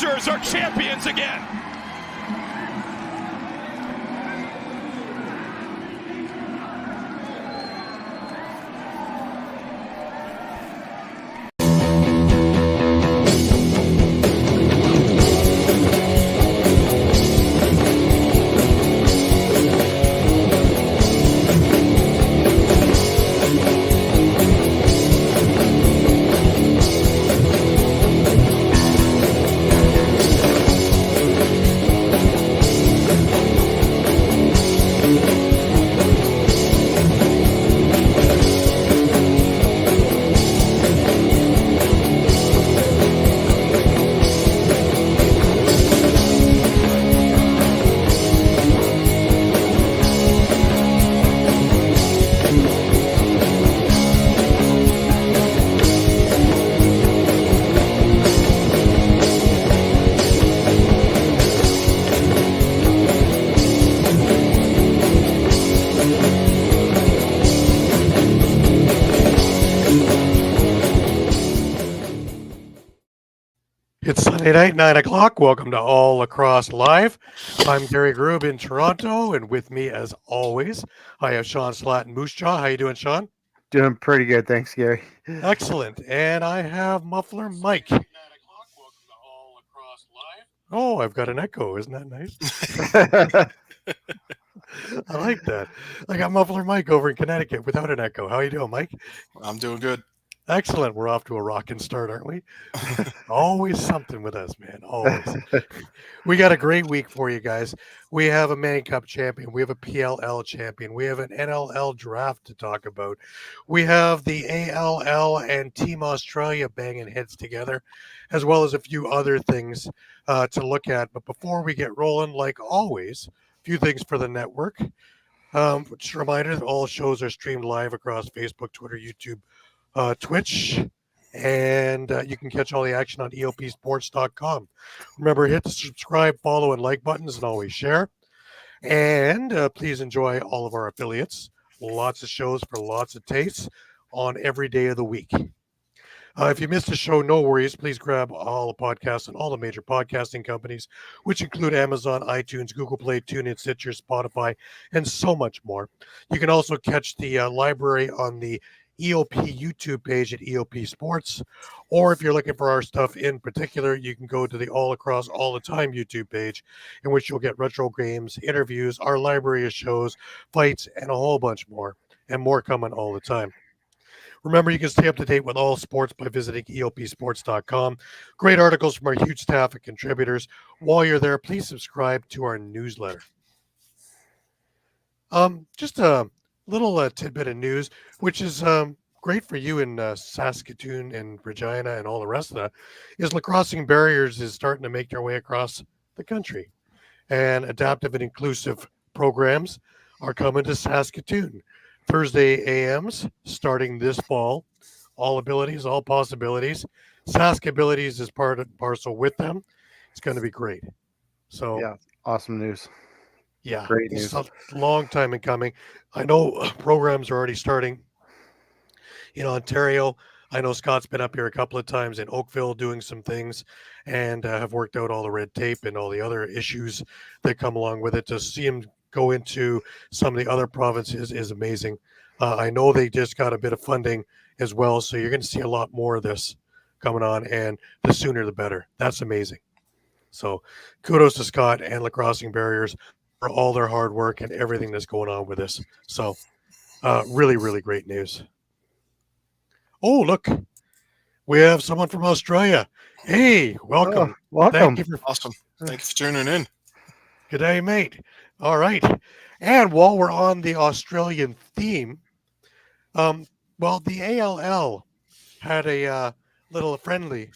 losers are champions again. It's Sunday night, 9 o'clock. Welcome to All Lacrosse Live. I'm Gary Groob in Toronto, and with me, as always, I have Shawn Slaght and Moose Jaw. How you doing, Shawn? Doing pretty good, thanks, Gary. Excellent. And I have Muffler Mike. Oh, I've got an echo. Isn't that nice? I like that. I got Muffler Mike over in Connecticut without an echo. How you doing, Mike? I'm doing good. Excellent. We're off to a rocking start, aren't we? Always something with us, man. Always. We got a great week for you guys. We have a Mann Cup champion. We have a PLL champion. We have an NLL draft to talk about. We have the ALL and Team Australia banging heads together, as well as a few other things to look at. But before we get rolling, like always, a few things for the network. Just a reminder that all shows are streamed live across Facebook, Twitter, YouTube, Twitch, and you can catch all the action on EOPsports.com. Remember, hit the subscribe, follow, and like buttons, and always share. And please enjoy all of our affiliates. Lots of shows for lots of tastes on every day of the week. If you missed a show, no worries. Please grab all the podcasts on all the major podcasting companies, which include Amazon, iTunes, Google Play, TuneIn, Stitcher, Spotify, and so much more. You can also catch the library on the EOP YouTube page at EOP Sports, or if you're looking for our stuff in particular, you can go to the All Across All the Time YouTube page, in which you'll get retro games, interviews, our library of shows, fights, and a whole bunch more, and more coming all the time. Remember, you can stay up to date with all sports by visiting EOPsports.com. Great articles from our huge staff of contributors. While you're there, please subscribe to our newsletter. Just a little tidbit of news, which is great for you in Saskatoon and Regina and all the rest of that, is Lacrossing Barriers is starting to make their way across the country. And adaptive and inclusive programs are coming to Saskatoon. Thursday AMs starting this fall. All abilities, all possibilities. Sask Abilities is part and parcel with them. It's going to be great. So Yeah, awesome news. Yeah, Great it's news. a long time in coming. I know programs are already starting in Ontario. I know Scott's been up here a couple of times in Oakville doing some things and have worked out all the red tape and all the other issues that come along with it. To see him go into some of the other provinces is amazing. I know they just got a bit of funding as well, so you're going to see a lot more of this coming on, and the sooner the better. That's amazing. So kudos to Scott and Lacrossing Barriers for all their hard work and everything that's going on with this. So really, really great news. Oh, look, we have someone from Australia. Hey, welcome. Welcome. Thank you for Awesome. Thank you for tuning in. Good day, mate. All right. And while we're on the Australian theme, well, the ALL had a little friendly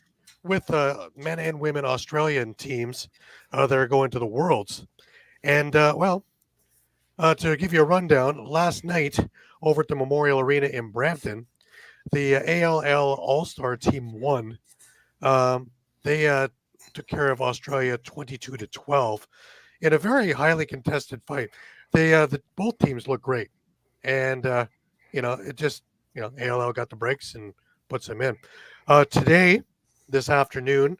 with men and women Australian teams that are going to the Worlds. And, to give you a rundown, last night over at the Memorial Arena in Brampton, the ALL All-Star Team won. They took care of Australia 22-12 in a very highly contested fight. Both teams look great, and it just ALL got the breaks and puts them in. Today, this afternoon,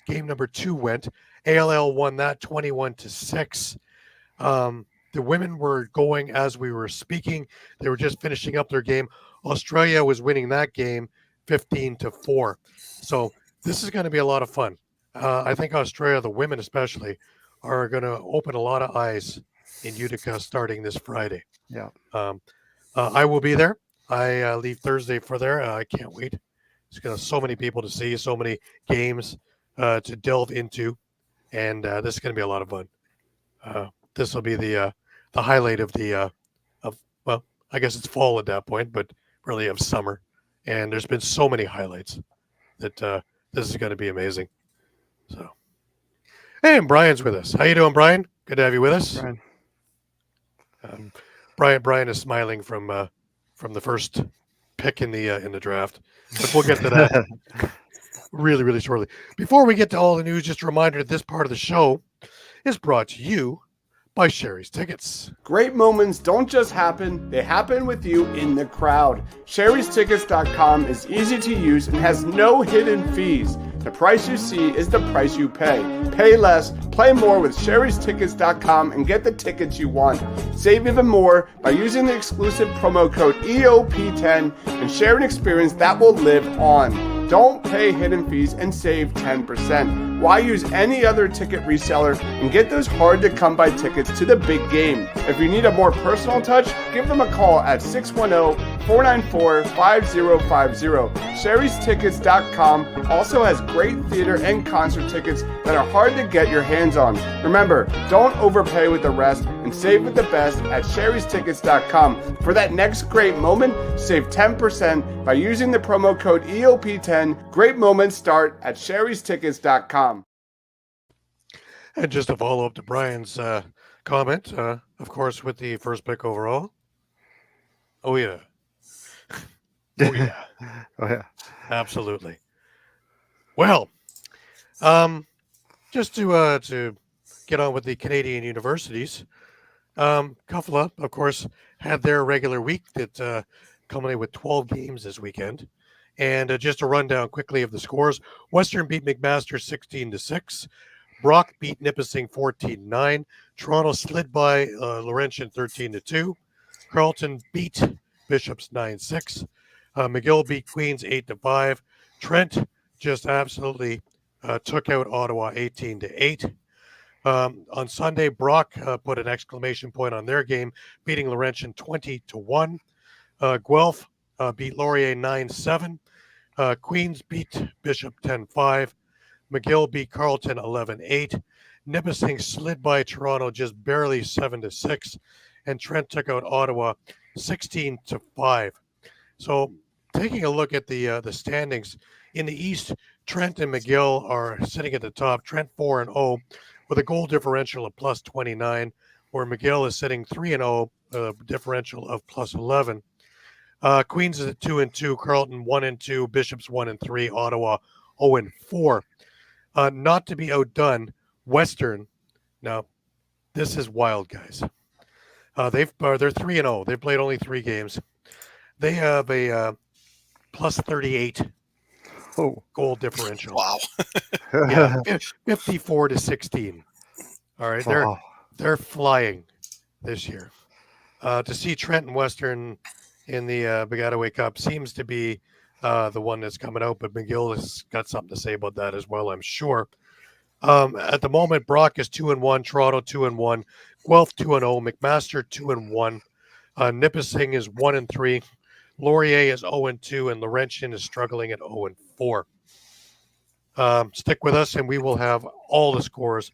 game number 2 went. ALL won that 21-6. The women were going as we were speaking. They were just finishing up their game. Australia was winning that game 15-4. So this is going to be a lot of fun. I think Australia, the women especially, are going to open a lot of eyes in Utica starting this Friday. Yeah. I will be there. I leave Thursday for there. I can't wait. There's going to so many people to see, so many games to delve into, and this is going to be a lot of fun. This will be the highlight of well, I guess it's fall at that point, but really of summer. And there's been so many highlights that this is going to be amazing. So, hey, and Brian's with us. How you doing, Brian? Good to have you with us. Brian is smiling from the first pick in the draft, but we'll get to that really, really shortly. Before we get to all the news, just a reminder that this part of the show is brought to you by Sherry's Tickets. Great moments don't just happen, they happen with you in the crowd. Sherry'sTickets.com is easy to use and has no hidden fees. The price you see is the price you pay. Pay less, play more with Sherry'sTickets.com and get the tickets you want. Save even more by using the exclusive promo code EOP10 and share an experience that will live on. Don't pay hidden fees and save 10%. Why use any other ticket reseller and get those hard-to-come-by tickets to the big game? If you need a more personal touch, give them a call at 610-494-5050. Sherry'sTickets.com also has great theater and concert tickets that are hard to get your hands on. Remember, don't overpay with the rest and save with the best at Sherry'sTickets.com. For that next great moment, save 10% by using the promo code EOP10. Great moments start at Sherry'sTickets.com. And just a follow-up to Brian's comment, of course, with the first pick overall. Oh, yeah. Oh, yeah. Oh, yeah. Absolutely. Well, just to get on with the Canadian universities, Kufla, of course, had their regular week that culminated with 12 games this weekend. And just a rundown quickly of the scores. Western beat McMaster 16-6. Brock beat Nipissing 14-9. Toronto slid by Laurentian 13-2. Carleton beat Bishops 9-6. McGill beat Queens 8-5. Trent just absolutely took out Ottawa 18-8. On Sunday, Brock put an exclamation point on their game, beating Laurentian 20-1. Guelph beat Laurier 9-7. Queens beat Bishop 10-5. McGill beat Carleton 11-8. Nipissing slid by Toronto just barely 7-6. And Trent took out Ottawa 16-5. So taking a look at the standings, in the East, Trent and McGill are sitting at the top. Trent 4-0 with a goal differential of plus 29, where McGill is sitting 3-0, differential of plus 11. Queens is at 2-2, Carleton 1-2, Bishops 1-3, Ottawa 0-4. Not to be outdone, Western. Now, this is wild, guys. They're 3-0. They've played only 3 games. They have a plus 38 goal differential. Wow. Yeah, 54-16. All right, they're flying this year. To see Trent and Western in the Begataway Cup seems to be the one that's coming out, but McGill has got something to say about that as well, I'm sure. At the moment, Brock is 2-1, Toronto 2-1, Guelph 2-0, McMaster 2-1, Nipissing is 1-3, Laurier is 0-2, and Laurentian is struggling at 0-4. Stick with us, and we will have all the scores,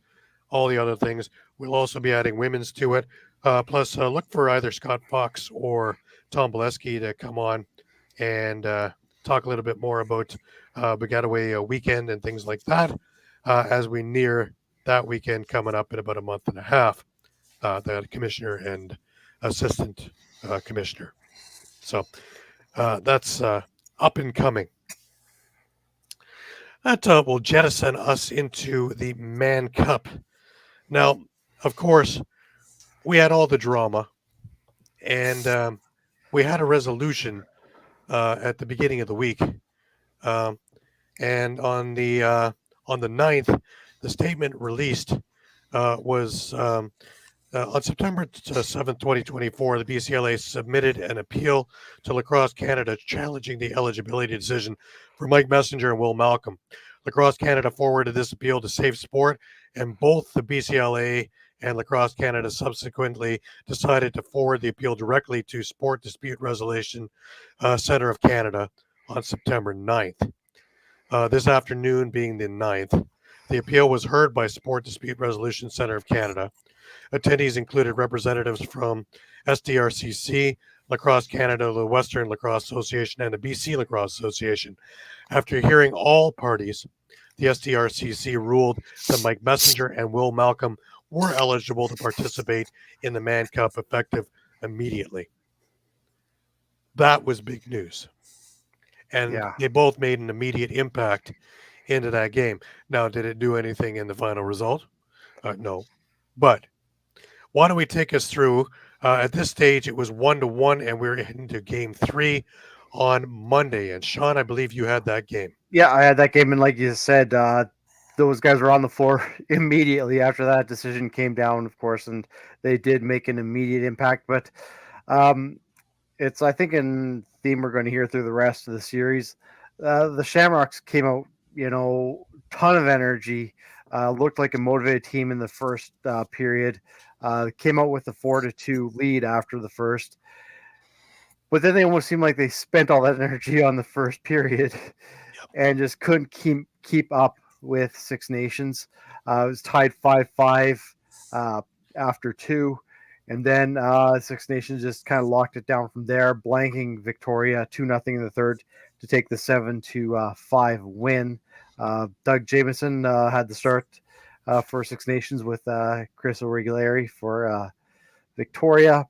all the other things. We'll also be adding women's to it. Plus, look for either Scott Fox or Tom Bolesky to come on and talk a little bit more about Begataway weekend and things like that as we near that weekend coming up in about a month and a half, the commissioner and assistant commissioner. So that's up and coming. That will jettison us into the Mann Cup. Now, of course, we had all the drama, and we had a resolution at the beginning of the week. And on On the 9th, the statement released was on September 7th, 2024, the BCLA submitted an appeal to Lacrosse Canada challenging the eligibility decision for Mike Messenger and Will Malcolm. Lacrosse Canada forwarded this appeal to Safe Sport, and both the BCLA and Lacrosse Canada subsequently decided to forward the appeal directly to Sport Dispute Resolution Center of Canada on September 9th. This afternoon being the 9th, the appeal was heard by Sport Dispute Resolution Center of Canada. Attendees included representatives from SDRCC, Lacrosse Canada, the Western Lacrosse Association, and the BC Lacrosse Association. After hearing all parties, the SDRCC ruled that Mike Messenger and Will Malcolm were eligible to participate in the Mann Cup effective immediately. That was big news. And they both made an immediate impact into that game. Now, did it do anything in the final result? No. But why don't we take us through? At this stage, it was 1-1, and we're into game 3 on Monday. And Shawn, I believe you had that game. Yeah, I had that game, and like you said, those guys were on the floor immediately after that decision came down, of course, and they did make an immediate impact. But it's, I think, in theme we're going to hear through the rest of the series. The Shamrocks came out, ton of energy, looked like a motivated team in the first period, came out with a 4-2 lead after the first. But then they almost seemed like they spent all that energy on the first period and just couldn't keep up with Six Nations. It was tied 5-5 after 2. And then Six Nations just kind of locked it down from there, blanking Victoria 2-0 in the third to take the 7-5 win. Doug Jamieson had the start for Six Nations with Chris O'Reilly for Victoria.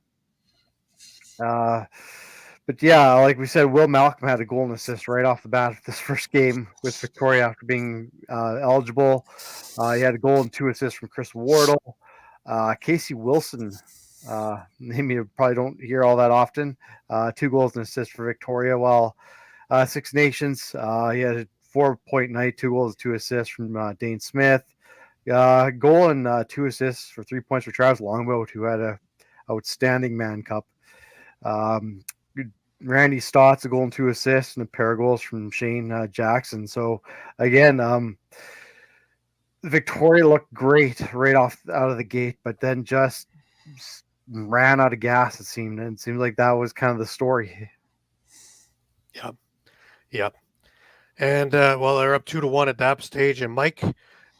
But yeah, like we said, Will Malcolm had a goal and assist right off the bat of this first game with Victoria after being eligible. He had a goal and 2 assists from Chris Wardle. Casey Wilson, name you probably don't hear all that often. 2 goals and assists for Victoria, while Six Nations, he had a 4-point night, 2 goals, 2 assists from Dane Smith. Goal and 2 assists for 3 points for Travis Longboat, who had a outstanding Mann Cup. Randy Stotts, a goal and 2 assists, and a pair of goals from Shane Jackson. So again, Victoria looked great right out of the gate, but then just ran out of gas, it seemed. And it seemed like that was kind of the story. Yep. And they're up 2-1 at that stage. And Mike,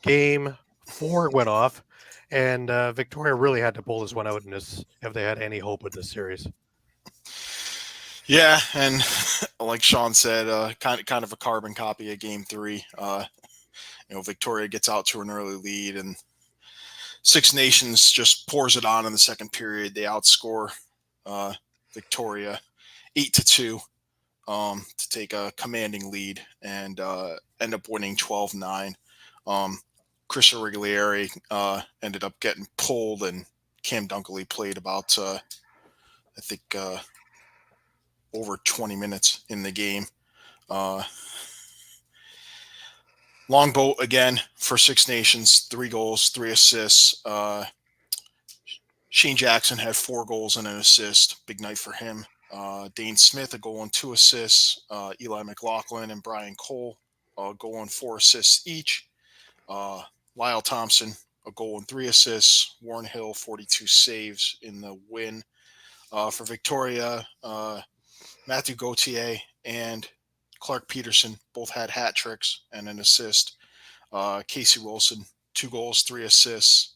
game 4 went off, and Victoria really had to pull this one out in this if they had any hope in this series. Yeah, and like Shawn said, kind of a carbon copy of Game 3. Victoria gets out to an early lead, and Six Nations just pours it on in the second period. They outscore Victoria 8-2 to take a commanding lead and end up winning 12-9. Chris O'Reilly ended up getting pulled, and Cam Dunkley played about, over 20 minutes in the game. Longboat again for Six Nations, 3 goals, 3 assists. Shane Jackson had 4 goals and an assist. Big night for him. Dane Smith, a goal and 2 assists. Eli McLaughlin and Brian Cole, a goal and 4 assists each. Lyle Thompson, a goal and 3 assists. Warren Hill, 42 saves in the win. For Victoria, Matthew Gauthier and Clark Peterson both had hat tricks and an assist. Casey Wilson, 2 goals, 3 assists.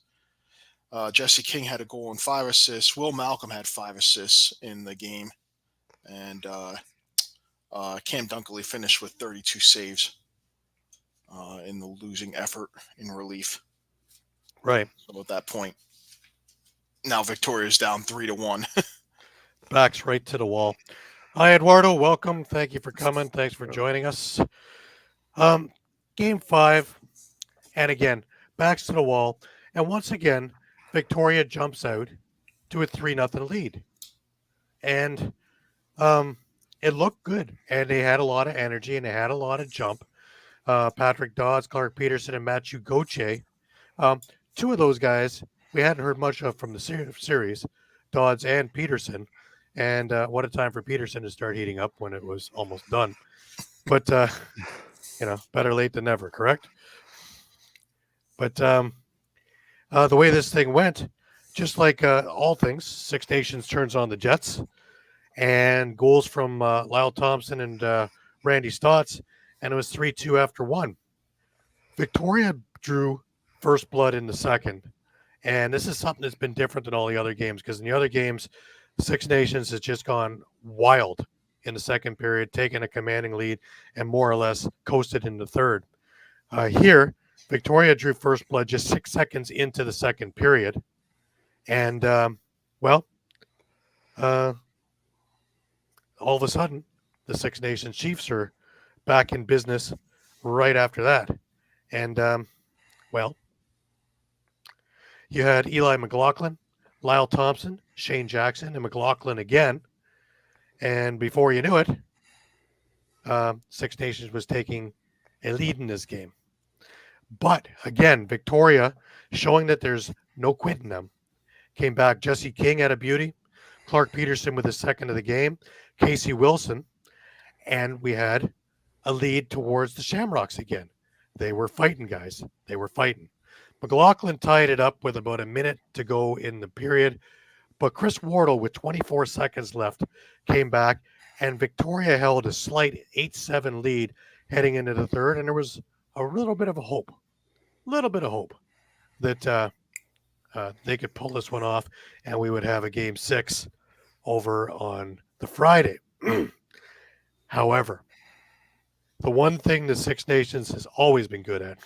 Jesse King had a goal and 5 assists. Will Malcolm had 5 assists in the game. And Cam Dunkley finished with 32 saves in the losing effort in relief. Right. So at that point, now Victoria's down 3-1. Backs right to the wall. Hi, Eduardo. Welcome. Thank you for coming. Thanks for joining us. Game 5. And again, backs to the wall. And once again, Victoria jumps out to a 3-0 lead. And it looked good. And they had a lot of energy and they had a lot of jump. Patrick Dodds, Clark Peterson, and Matthew Gauthier. Two of those guys we hadn't heard much of from the series, Dodds and Peterson. And what a time for Peterson to start heating up when it was almost done. But, better late than never, correct? But the way this thing went, just like all things, Six Nations turns on the Jets. And goals from Lyle Thompson and Randy Stotts. And it was 3-2 after one. Victoria drew first blood in the second. And this is something that's been different than all the other games, because in the other games, Six Nations has just gone wild in the second period, taken a commanding lead, and more or less coasted in the third. Here, Victoria drew first blood just 6 seconds into the second period. And, all of a sudden, the Six Nations Chiefs are back in business right after that. And, you had Eli McLaughlin, Lyle Thompson, Shane Jackson, and McLaughlin again. And before you knew it, Six Nations was taking a lead in this game. But again, Victoria, showing that there's no quitting them, came back. Jesse King had a beauty. Clark Peterson with his second of the game. Casey Wilson. And we had a lead towards the Shamrocks again. They were fighting, guys. They were fighting. McLaughlin tied it up with about a minute to go in the period. But Chris Wardle, with 24 seconds left, came back. And Victoria held a slight 8-7 lead heading into the third. And there was a little bit of hope that they could pull this one off and we would have a game 6 over on the Friday. However, the one thing the Six Nations has always been good at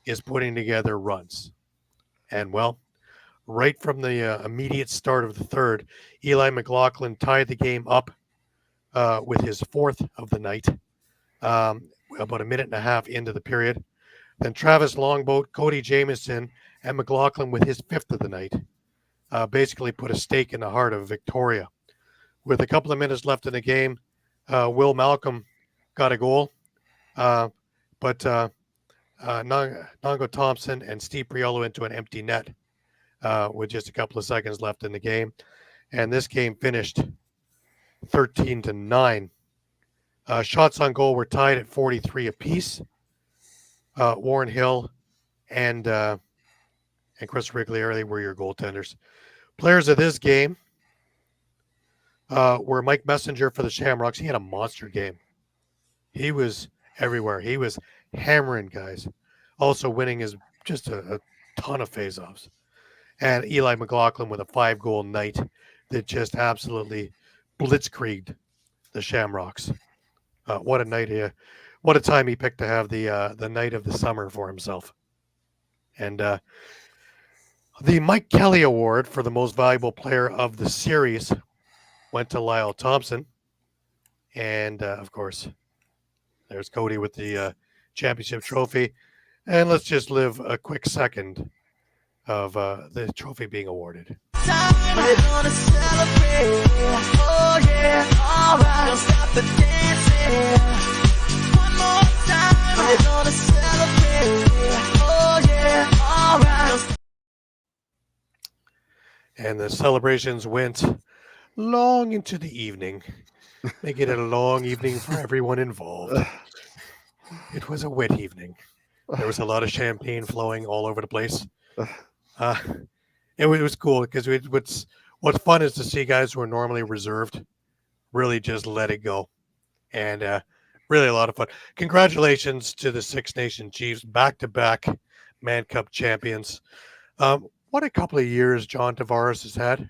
is putting together runs. And, right from the immediate start of the third, Eli McLaughlin tied the game up with his fourth of the night, about a minute and a half into the period. Then Travis Longboat, Cody Jamieson, and McLaughlin with his fifth of the night basically put a stake in the heart of Victoria. With a couple of minutes left in the game, Will Malcolm got a goal, but Nongo Thompson and Steve Priolo into an empty net with just a couple of seconds left in the game. And this game finished 13-9. Shots on goal were tied at 43 apiece. Warren Hill and Chris Riglieri were your goaltenders. Players of this game were Mike Messenger for the Shamrocks. He had a monster game. He was everywhere. He was hammering guys. Also winning is just a ton of faceoffs. And Eli McLaughlin with a 5-goal night that just absolutely blitzkrieged the Shamrocks. What a night here. What a time he picked to have the night of the summer for himself. And the Mike Kelly Award for the most valuable player of the series went to Lyle Thompson. And, of course, there's Cody with the championship trophy. And let's just live a quick second of the trophy being awarded. We're gonna celebrate. Oh yeah, all right. Don't stop the dancing. One more time. We're gonna celebrate. Oh yeah, all right. And the celebrations went long into the evening, making it a long evening for everyone involved. It was a wet evening. There was a lot of champagne flowing all over the place. It was cool because what's fun is to see guys who are normally reserved really just let it go. And really a lot of fun. Congratulations to the Six Nation Chiefs, back-to-back Man Cup champions. What a couple of years John Tavares has had.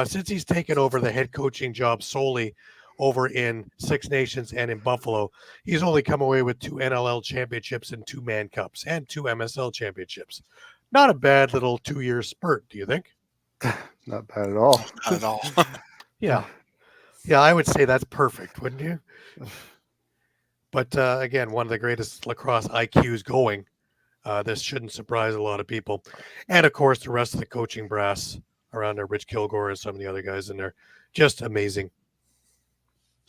Since he's taken over the head coaching job solely over in Six Nations and in Buffalo, he's only come away with 2 NLL championships and 2 Man Cups and 2 MSL championships. Not a bad little 2-year spurt, do you think? Not bad at all. Not at all. Yeah. Yeah, I would say that's perfect, wouldn't you? But again, one of the greatest lacrosse IQs going. This shouldn't surprise a lot of people. And of course, the rest of the coaching brass around there, Rich Kilgore and some of the other guys in there, just amazing.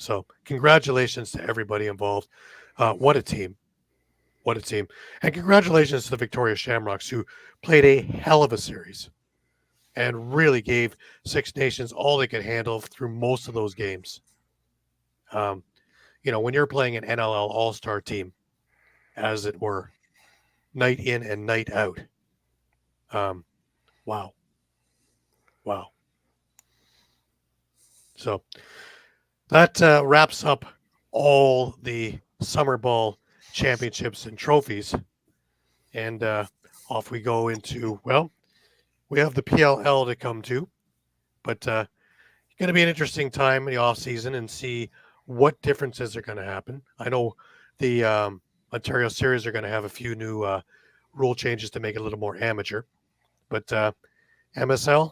So congratulations to everybody involved. What a team. What a team. And congratulations to the Victoria Shamrocks, who played a hell of a series and really gave Six Nations all they could handle through most of those games. When you're playing an NLL all-star team, as it were, night in and night out, wow. So that wraps up all the Summer Ball championships and trophies. And off we go into, we have the PLL to come to, but it's going to be an interesting time in the off season and see what differences are going to happen. I know the Ontario Series are going to have a few new rule changes to make it a little more amateur, but MSL,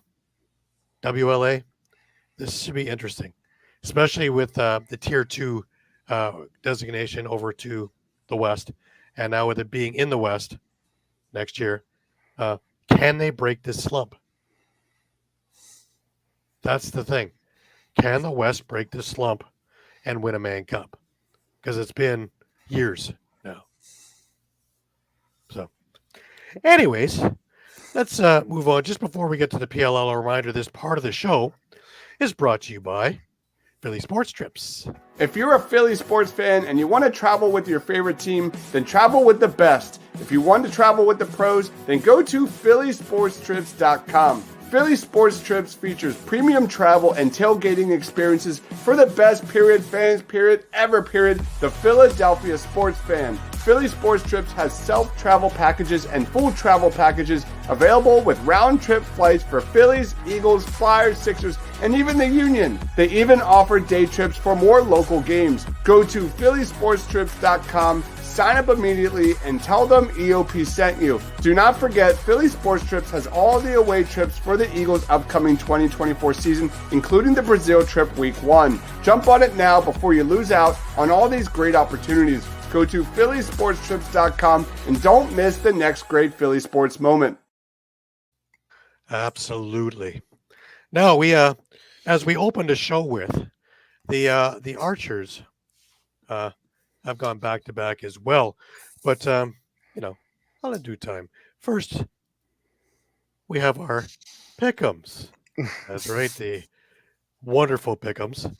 WLA, this should be interesting, especially with the Tier 2 designation over to the West, and now with it being in the West next year. Can they break this slump? That's the thing. Can the West break this slump and win a Mann Cup? Because it's been years now. So, anyways, let's move on. Just before we get to the PLL, a reminder, this part of the show is brought to you by Philly Sports Trips. If you're a Philly sports fan and you want to travel with your favorite team, then travel with the best. If you want to travel with the pros, then go to phillysportstrips.com. Philly Sports Trips features premium travel and tailgating experiences for the best fans ever the Philadelphia sports fan. Philly Sports Trips has self-travel packages and full travel packages available with round-trip flights for Phillies, Eagles, Flyers, Sixers, and even the Union. They even offer day trips for more local games. Go to phillysportstrips.com, sign up immediately, and tell them EOP sent you. Do not forget, Philly Sports Trips has all the away trips for the Eagles' upcoming 2024 season, including the Brazil trip week 1. Jump on it now before you lose out on all these great opportunities. Go to phillysportstrips.com and don't miss the next great Philly sports moment. Absolutely. Now we as we opened the show with, the Archers have gone back to back as well. But all in due time. First, we have our pick'ems. That's right, the wonderful pick'ems.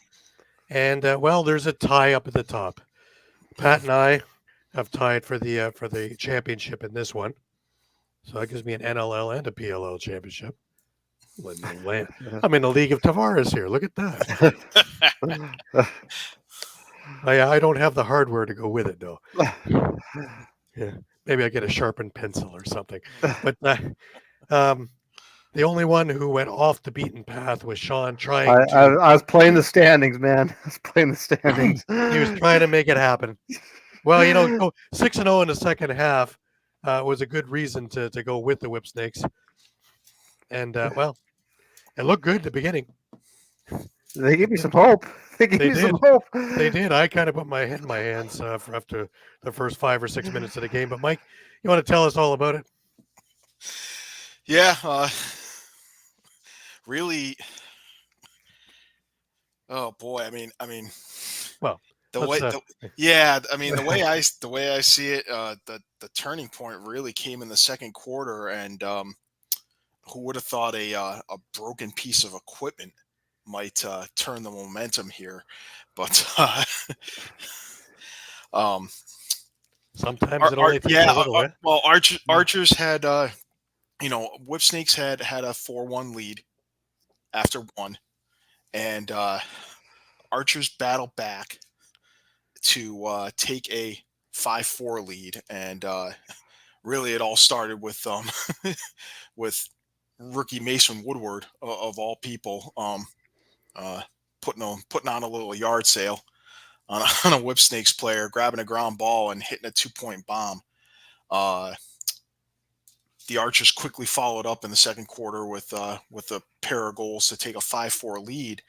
And there's a tie up at the top. Pat and I have tied for the championship in this one. So that gives me an NLL and a PLL championship. I'm in the League of Tavares here. Look at that. I don't have the hardware to go with it, though. Yeah, maybe I get a sharpened pencil or something. But the only one who went off the beaten path was Shawn trying I was playing the standings, man. I was playing the standings. He was trying to make it happen. Well, 6-0 in the second half was a good reason to go with the Whip Snakes. And, it looked good at the beginning. They gave me some hope. They did. I kind of put my head in my hands after the first 5 or 6 minutes of the game. But, Mike, you want to tell us all about it? Yeah, really. Oh boy, I mean, well, the way I see it, the turning point really came in the second quarter, and who would have thought a broken piece of equipment might turn the momentum here, but sometimes it only takes a little. Archers had Whip Snakes had a 4-1 lead after one, and Archers battled back to take a 5-4 lead, and really it all started with with rookie Mason Woodward of all people putting on a little yard sale on a Whip Snakes player, grabbing a ground ball and hitting a 2-point bomb. The Archers quickly followed up in the second quarter with a pair of goals to take a 5-4 lead,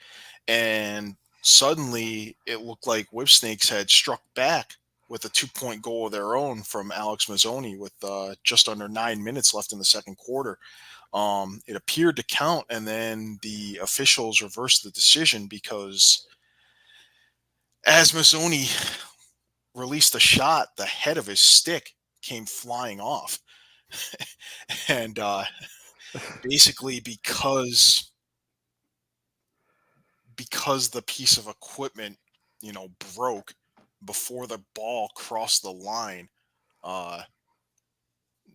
and suddenly it looked like Whip Snakes had struck back with a 2-point goal of their own from Alex Mazzoni with just under 9 minutes left in the second quarter. It appeared to count, and then the officials reversed the decision because as Mazzoni released a shot, the head of his stick came flying off. And basically because the piece of equipment, broke before the ball crossed the line,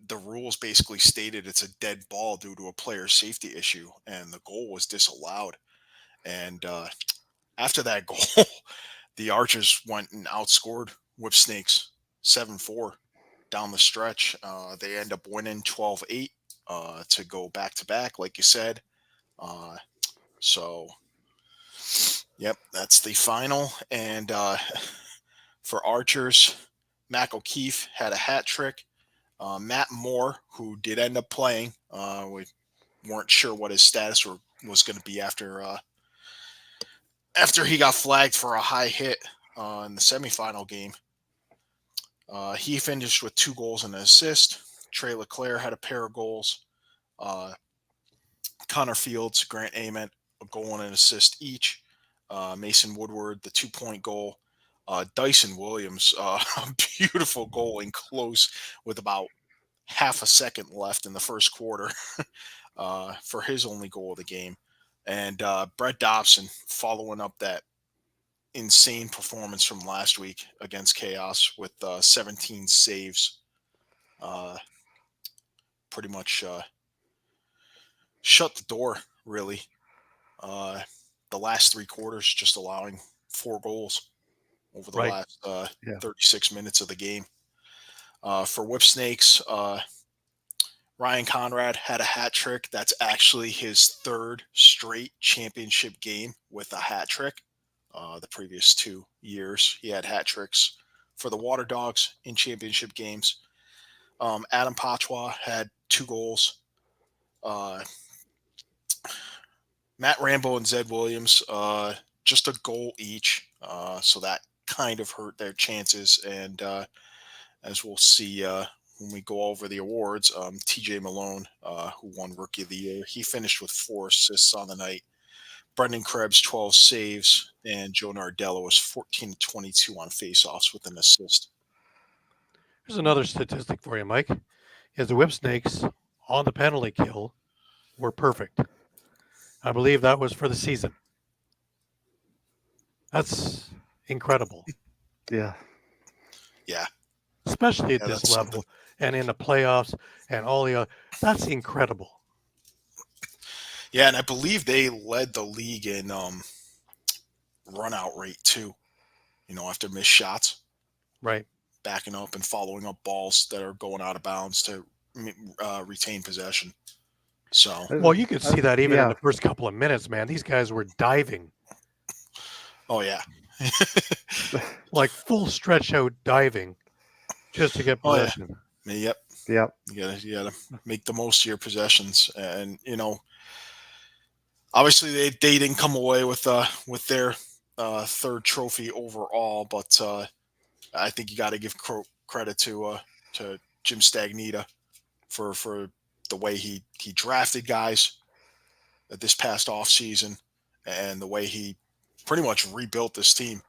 the rules basically stated it's a dead ball due to a player safety issue, and the goal was disallowed. And after that goal, the Archers went and outscored Whipsnakes 7-4 down the stretch. They end up winning 12-8 to go back-to-back, like you said. So, yep, that's the final. And for Archers, Mac O'Keefe had a hat trick. Matt Moore, who did end up playing, we weren't sure what his status was going to be after he got flagged for a high hit in the semifinal game. He finished with 2 goals and an assist. Trey Leclerc had a pair of goals. Connor Fields, Grant Ament, a goal and an assist each. Mason Woodward, the 2-point goal. Dyson Williams, a beautiful goal in close with about half a second left in the first quarter for his only goal of the game. And Brett Dobson following up that insane performance from last week against Chaos with 17 saves. Pretty much shut the door, really. The last 3 quarters just allowing 4 goals over the last 36 minutes of the game. For Whipsnakes, Ryan Conrad had a hat trick. That's actually his 3rd straight championship game with a hat trick. The previous 2 years, he had hat tricks for the Water Dogs in championship games. Adam Patois had 2 goals. Matt Rambo and Zed Williams, just a goal each. So that kind of hurt their chances. And as we'll see when we go over the awards, TJ Malone, who won Rookie of the Year, he finished with 4 assists on the night. Brendan Krebs, 12 saves, and Joe Nardello was 14-22 on faceoffs with an assist. Here's another statistic for you, Mike. Is the Whipsnakes on the penalty kill were perfect. I believe that was for the season. That's incredible. Yeah. Yeah. Especially at this level and in the playoffs and all the other. That's incredible. Yeah, and I believe they led the league in run-out rate too, after missed shots. Right. Backing up and following up balls that are going out of bounds to retain possession. So, well, you could see that even in the first couple of minutes, man. These guys were diving. Oh, yeah. Like full stretch out diving just to get possession. Yep. Yep. You gotta make the most of your possessions. And, obviously they didn't come away with their 3rd trophy overall, but I think you got to give credit to Jim Stagnita for the way he drafted guys this past offseason and the way he pretty much rebuilt this team.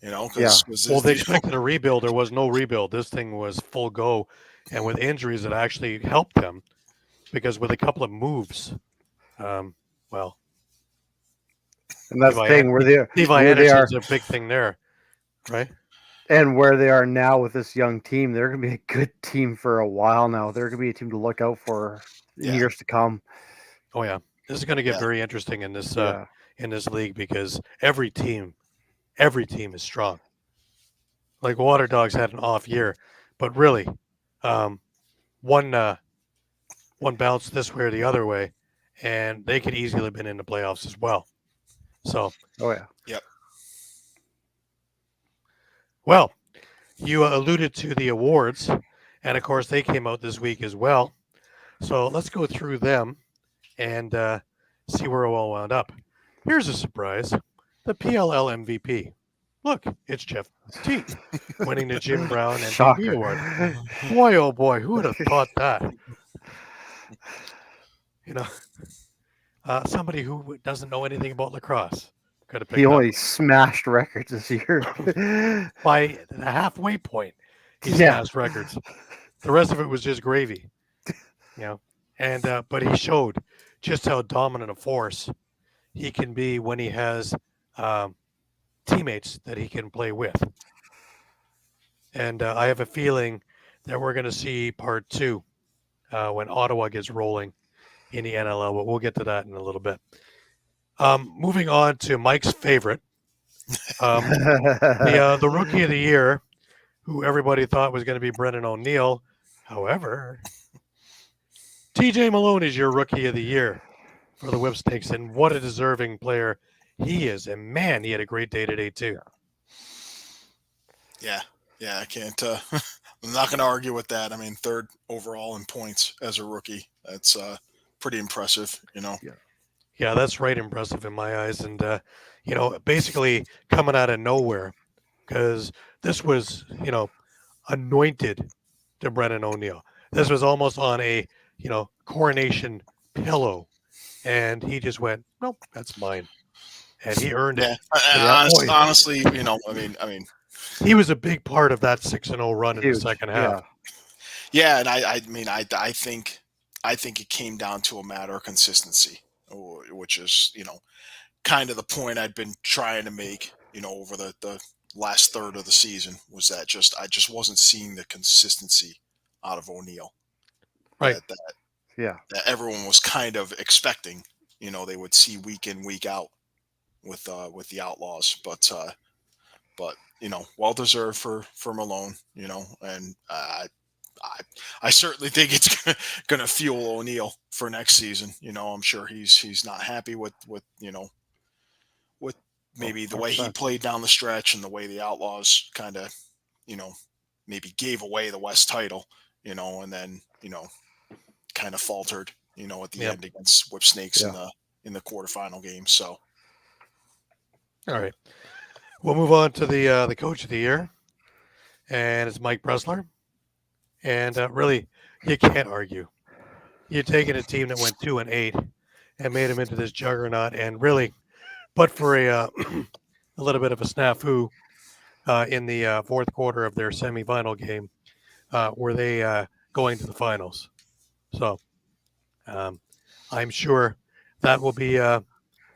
Well, they expected a rebuild. There was no rebuild. This thing was full go. And with injuries, it actually helped them because with a couple of moves, and that's the thing where Levi Anderson's a big thing there, right? And where they are now with this young team, they're going to be a good team for a while now. They're going to be a team to look out for in years to come. Oh yeah, this is going to get very interesting in this league because every team is strong. Like Water Dogs had an off year, but really, one bounce this way or the other way, and they could easily have been in the playoffs as well. So, Yep. Well, you alluded to the awards, and of course they came out this week as well. So let's go through them and see where it all wound up. Here's a surprise: the PLL MVP. Look, it's Jeff T winning the Jim Brown MVP award. Boy, oh boy, who would have thought that? Somebody who doesn't know anything about lacrosse. Could have picked He up only smashed records this year. by the halfway point. He Yeah. smashed records. The rest of it was just gravy, And but he showed just how dominant a force he can be when he has teammates that he can play with. And I have a feeling that we're going to see part 2 when Ottawa gets rolling in the NLL, but we'll get to that in a little bit. Moving on to Mike's favorite, the rookie of the year, who everybody thought was going to be Brendan O'Neill. However, TJ Malone is your rookie of the year for the Whipsnakes, and what a deserving player he is. And man, he had a great day today too. Yeah, I can't. I'm not going to argue with that. I mean, 3rd overall in points as a rookie. That's pretty impressive, Yeah, that's right impressive in my eyes. And, basically coming out of nowhere, because this was, anointed to Brendan O'Neill. This was almost on a, coronation pillow. And he just went, nope, that's mine. And he earned it. Honestly, I mean, he was a big part of that 6-0 run in the second half. Yeah, and I think it came down to a matter of consistency, which is kind of the point I'd been trying to make over the last third of the season, was that I just wasn't seeing the consistency out of O'Neill, right? That everyone was kind of expecting, they would see week in, week out with the Outlaws, but well deserved for Malone, and I certainly think it's going to fuel O'Neill for next season. I'm sure he's not happy with maybe the way he played down the stretch and the way the Outlaws kind of, maybe gave away the West title, and then, kind of faltered, at the end against Whipsnakes in the quarterfinal game. So. All right. We'll move on to the coach of the year, and it's Mike Bressler. And really, you can't argue. You're taking a team that went 2-8 and made them into this juggernaut, and really, but for a little bit of a snafu in the fourth quarter of their semifinal game, were they going to the finals. So I'm sure that will be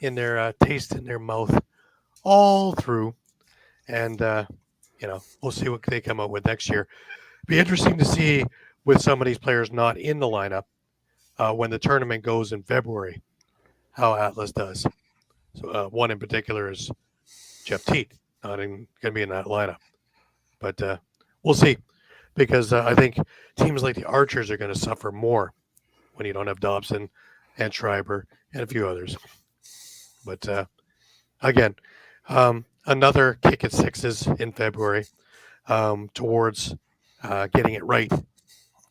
in their taste in their mouth all through, and we'll see what they come up with next year. Be interesting to see with some of these players not in the lineup when the tournament goes in February, how Atlas does. So one in particular is Jeff Teat, not going to be in that lineup, but we'll see, because I think teams like the Archers are going to suffer more when you don't have Dobson and Schreiber and a few others. But again, another kick at sixes in February towards getting it right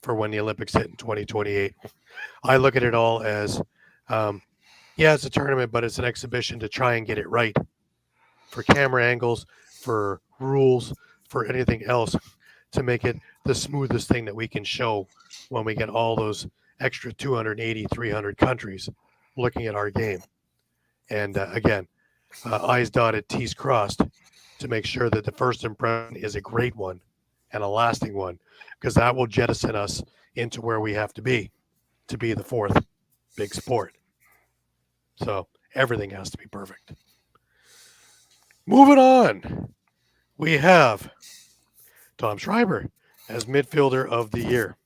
for when the Olympics hit in 2028. I look at it all as, it's a tournament, but it's an exhibition to try and get it right for camera angles, for rules, for anything else, to make it the smoothest thing that we can show when we get all those extra 280, 300 countries looking at our game. And again, I's dotted, T's crossed to make sure that the first impression is a great one and a lasting one, because that will jettison us into where we have to be the fourth big sport. So everything has to be perfect. Moving on, we have Tom Schreiber as midfielder of the year.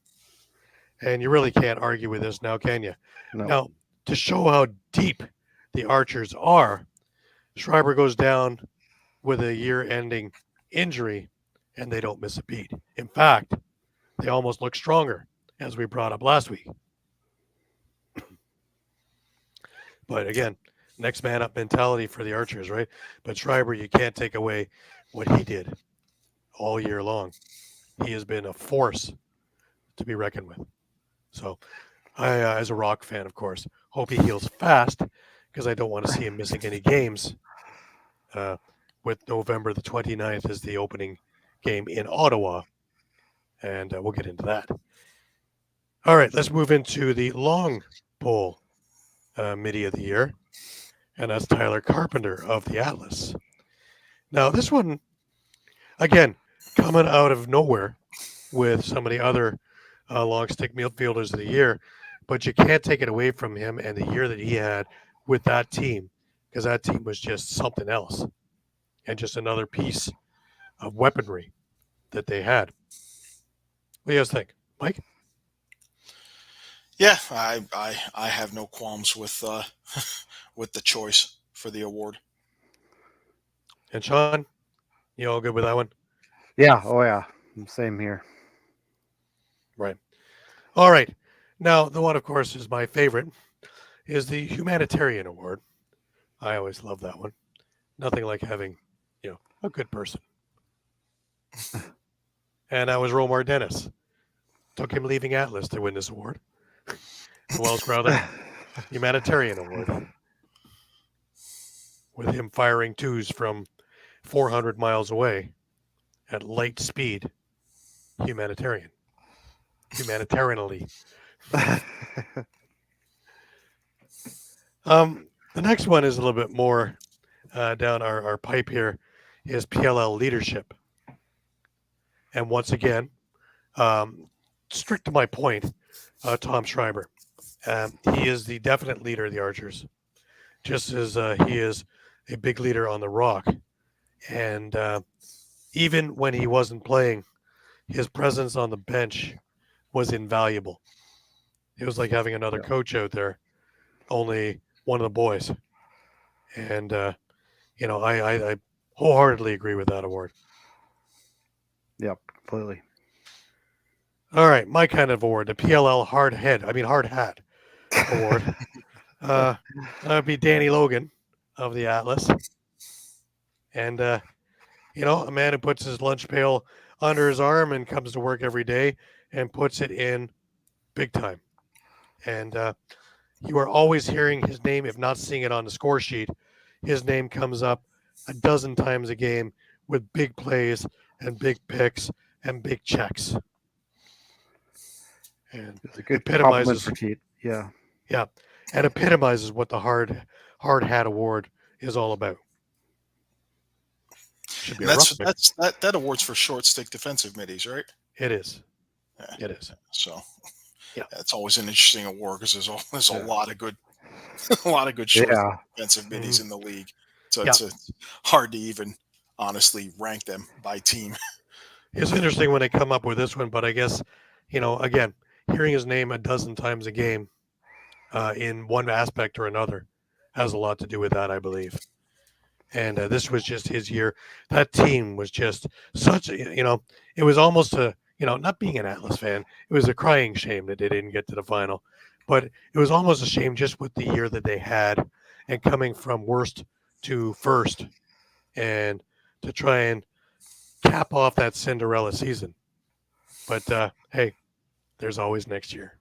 And you really can't argue with this now, can you? No. Now, to show how deep the Archers are, Schreiber goes down with a year-ending injury, and they don't miss a beat. In fact, they almost look stronger, as we brought up last week. But again, next man up mentality for the Archers, right? But Schreiber, you can't take away what he did all year long. He has been a force to be reckoned with. So I, as a Rock fan, of course, hope he heals fast, because I don't want to see him missing any games with November the 29th as the opening game in Ottawa. And we'll get into that. All right, let's move into the long pole midi of the year. and that's Tyler Carpenter of the Atlas. Now, this one, again, coming out of nowhere with some of the other long stick midfielders of the year, but you can't take it away from him and the year that he had with that team, because that team was just something else and just another piece of weaponry that they had. What do you guys think, Mike? Yeah, I have no qualms with with the choice for the award. And Shawn, you all good with that one? Yeah. Oh yeah. Same here. Right. All right. Now, the one, of course, is my favorite, is the Humanitarian Award. I always love that one. Nothing like having, a good person. And that was Romar Dennis. Took him leaving Atlas to win this award. The Wells Crowther Humanitarian Award. With him firing twos from 400 miles away at light speed. Humanitarianly. The next one is a little bit more down our pipe here, is PLL leadership. And once again, strict to my point, Tom Schreiber. He is the definite leader of the Archers, just as he is a big leader on the Rock. And even when he wasn't playing, his presence on the bench was invaluable. It was like having another coach out there, only one of the boys. And, I wholeheartedly agree with that award. Yep, completely. All right, my kind of award, the PLL Hard Hat Award. That would be Danny Logan of the Atlas. And, a man who puts his lunch pail under his arm and comes to work every day and puts it in big time. And you are always hearing his name, if not seeing it on the score sheet. His name comes up a dozen times a game with big plays and big picks and big checks. And It's a good epitomizes compliment for Keith. Yeah. Yeah, and epitomizes what the hard hat award is all about. Should be And a rough pick. that award's for short stick defensive middies, right? It is. Yeah. It is. So Yeah. it's always an interesting award because there's a lot of good short defensive middies in the league. So it's hard to even honestly rank them by team. It's interesting when they come up with this one, but I guess, again, hearing his name a dozen times a game in one aspect or another has a lot to do with that, I believe. And this was just his year. That team was just such a, it was almost a, not being an Atlas fan, it was a crying shame that they didn't get to the final. But it was almost a shame just with the year that they had and coming from worst to first and to try and cap off that Cinderella season. But, hey, there's always next year.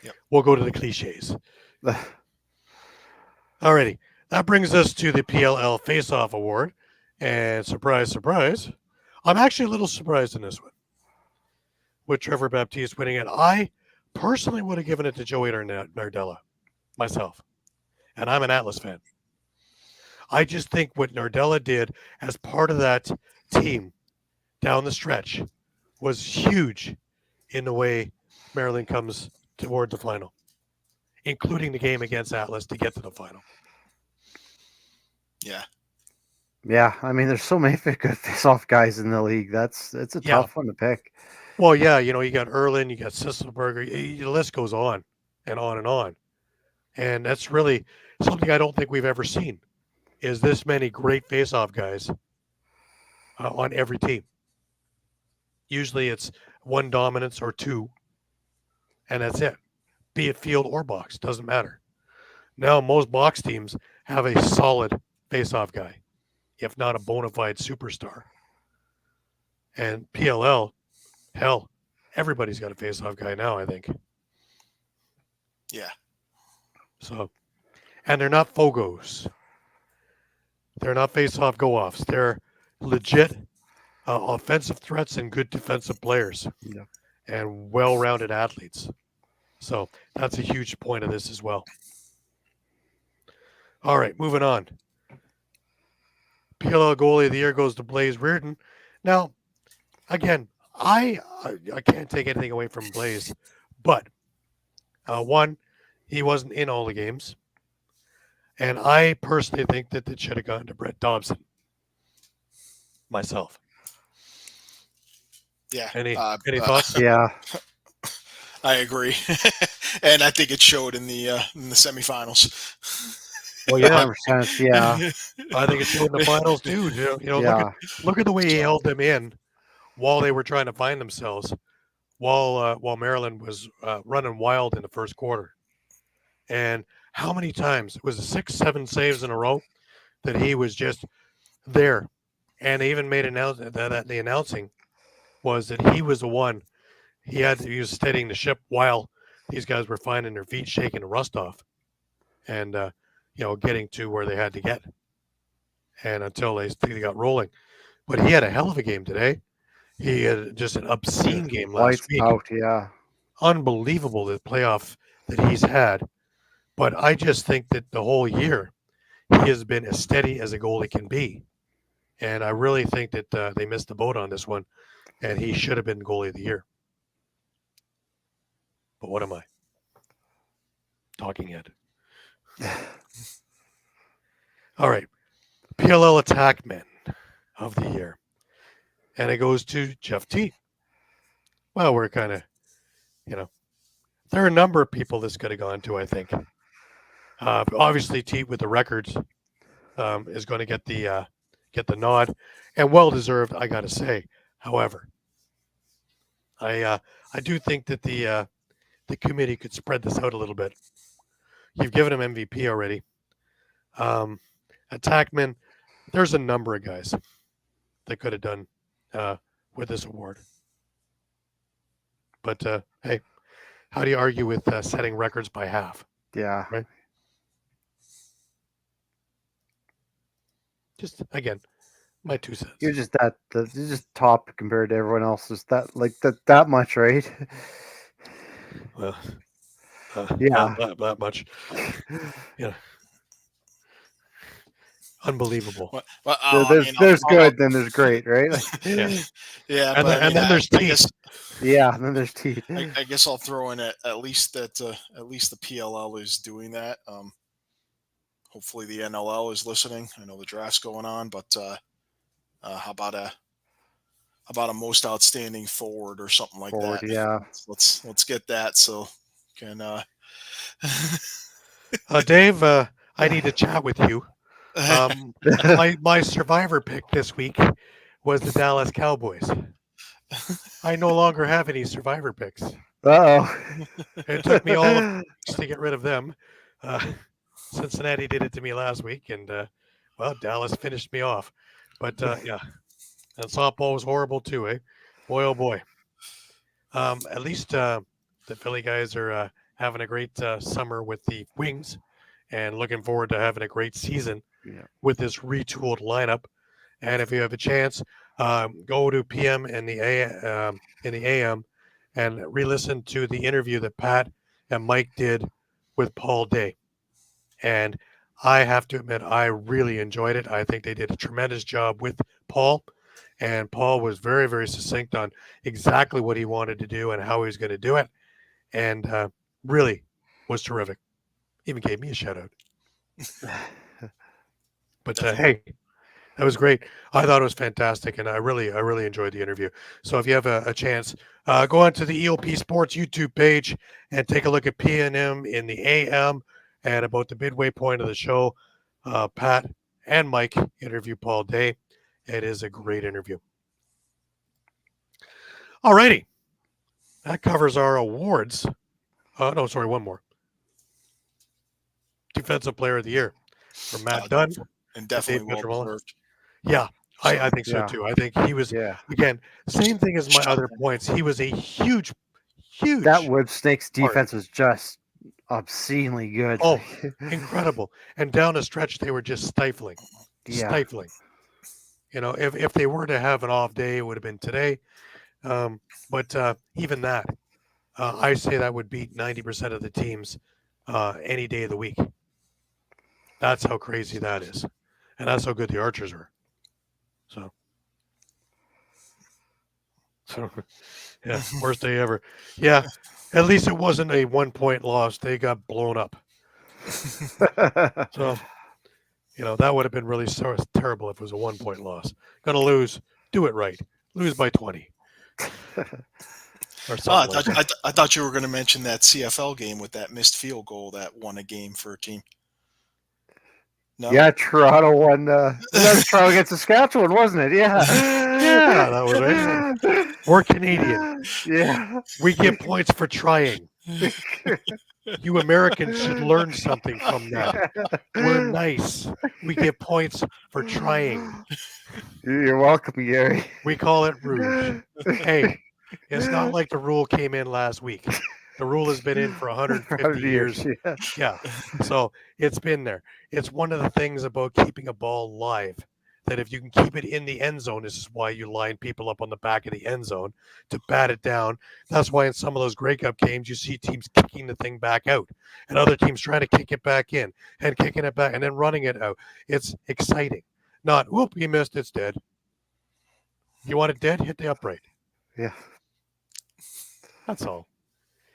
Yep. We'll go to the cliches. Alrighty. That brings us to the PLL Face-Off Award. And surprise, surprise, I'm actually a little surprised in this one. With Trevor Baptiste winning it. I personally would have given it to Joey Nardella myself. And I'm an Atlas fan. I just think what Nardella did as part of that team down the stretch was huge in the way Maryland comes toward the final, including the game against Atlas to get to the final. Yeah. Yeah, I mean, there's so many good face-off guys in the league. It's a tough one to pick. Well, yeah, you got Erlin, you got Sisselberger, the list goes on and on and on. And that's really something I don't think we've ever seen, is this many great face-off guys on every team. Usually it's one dominance or two, and that's it. Be it field or box, doesn't matter. Now most box teams have a solid face-off guy, if not a bona fide superstar. And PLL, hell, everybody's got a face-off guy now, I think. Yeah. So, and they're not Fogos. They're not face-off go-offs. They're legit offensive threats and good defensive players and well-rounded athletes. So that's a huge point of this as well. All right, moving on. PLL goalie of the year goes to Blaze Reardon. Now, again, I can't take anything away from Blaze, but one, he wasn't in all the games, and I personally think that it should have gone to Brett Dobson. Myself. Yeah. Any thoughts? Yeah. I agree, and I think it showed in the semifinals. Well, yeah, 100%. Yeah. I think it showed in the finals too. Yeah. Look at the way he held them in while they were trying to find themselves, while Maryland was running wild in the first quarter. And how many times? It was 6-7 saves in a row that he was just there. And they even made that the announcing was that he was the one. He was steadying the ship while these guys were finding their feet, shaking the rust off, and getting to where they had to get, and until they got rolling. But he had a hell of a game today. He had just an obscene game last Lights week. out. Yeah. Unbelievable, the playoff that he's had. But I just think that the whole year he has been as steady as a goalie can be. And I really think that they missed the boat on this one, and he should have been goalie of the year. But what am I? Talking head. All right. PLL Attackman of the year. And it goes to Jeff T. Well, we're kind of, there are a number of people this could have gone to, I think. Obviously, T with the records is going to get the nod, and well deserved, I got to say. However, I do think that the committee could spread this out a little bit. You've given him MVP already. Attackman, there's a number of guys that could have done with this award. But hey, how do you argue with setting records by half? Yeah. Right. Just again, my 2 cents. You're just you're just top compared to everyone else. Just that much, right? Well, Yeah. not that much. Unbelievable. Well, There's good, then there's great, right? Yeah. Yeah, And then there's teeth. Yeah, and then there's teeth. I guess I'll throw in at least the PLL is doing that. Hopefully the NLL is listening. I know the draft's going on, but how about a most outstanding forward or something like that? Yeah. Let's get that so can. Dave, I need to chat with you. My survivor pick this week was the Dallas Cowboys. I no longer have any survivor picks. Uh-oh. It took me all of to get rid of them. Cincinnati did it to me last week, and Dallas finished me off. But yeah, and softball was horrible too, eh? Boy, oh boy. At least the Philly guys are having a great summer with the Wings, and looking forward to having a great season with this retooled lineup. And if you have a chance, go to PM in the AM and re-listen to the interview that Pat and Mike did with Paul Day. And I have to admit, I really enjoyed it. I think they did a tremendous job with Paul. And Paul was very, very succinct on exactly what he wanted to do and how he was going to do it. And really was terrific. Even gave me a shout out. But hey, that was great. I thought it was fantastic, and I really enjoyed the interview. So if you have a chance, go onto the EOP Sports YouTube page and take a look at P&M in the AM and about the midway point of the show. Pat and Mike interview Paul Day. It is a great interview. All righty. That covers our awards. No, sorry, one more. Defensive Player of the Year for Matt Dunn. And definitely well deserved. Yeah, I think so too. I think he was, again, same thing as my other points. He was a huge. That Whip Snakes defense was just obscenely good. Oh, incredible. And down the stretch, they were just stifling. Stifling. If they were to have an off day, it would have been today. But even that, I say that would beat 90% of the teams any day of the week. That's how crazy that is. And that's how good the Archers were. So yeah, worst day ever. Yeah, at least it wasn't a 1-point loss. They got blown up. So, that would have been really terrible if it was a 1-point loss. Gonna lose. Do it right. Lose by 20. Or something like that. I thought you were going to mention that CFL game with that missed field goal that won a game for a team. No? Yeah, Toronto won. That was Toronto against Saskatchewan, wasn't it? Yeah. Yeah, that was it. We're Canadian. Yeah. We get points for trying. You Americans should learn something from that. We're nice. We get points for trying. You're welcome, Gary. We call it rouge. Hey, it's not like the rule came in last week. The rule has been in for 150 years. Yeah. So it's been there. It's one of the things about keeping a ball live, that if you can keep it in the end zone, this is why you line people up on the back of the end zone to bat it down. That's why in some of those Grey Cup games, you see teams kicking the thing back out and other teams trying to kick it back in and kicking it back and then running it out. It's exciting. Not, whoop, you missed, it's dead. You want it dead? Hit the upright. Yeah. That's all.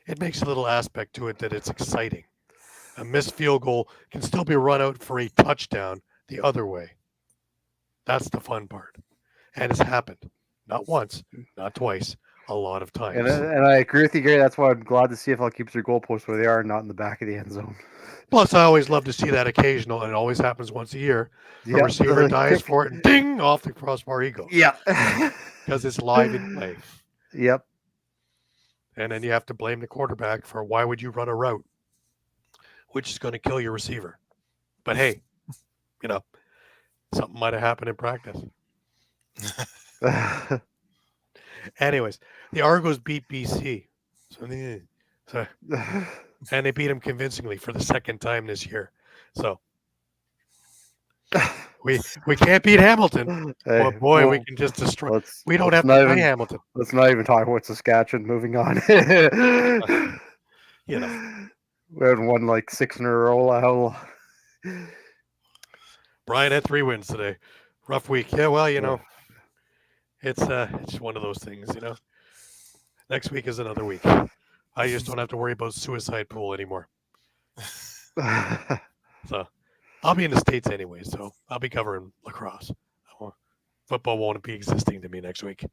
It makes a little aspect to it that it's exciting. A missed field goal can still be run out for a touchdown the other way. That's the fun part. And it's happened. Not once, not twice, a lot of times. And I agree with you, Gary. That's why I'm glad the CFL keeps their goalposts where they are, not in the back of the end zone. Plus, I always love to see that occasional, and it always happens once a year. The receiver dives for it, and ding, off the crossbar he goes. Yeah. Because it's live in play. Yep. And then you have to blame the quarterback for why would you run a route, which is going to kill your receiver. But hey, something might have happened in practice. Anyways, the Argos beat BC. And they beat them convincingly for the second time this year. So we can't beat Hamilton. But boy, we can just destroy. We don't have to play Hamilton. Let's not even talk about Saskatchewan. Moving on. We had won like 6 in a row. Brian had 3 wins today. Rough week. Yeah, well, it's one of those things, Next week is another week. I just don't have to worry about suicide pool anymore. So I'll be in the States anyway, so I'll be covering lacrosse. Football won't be existing to me next week.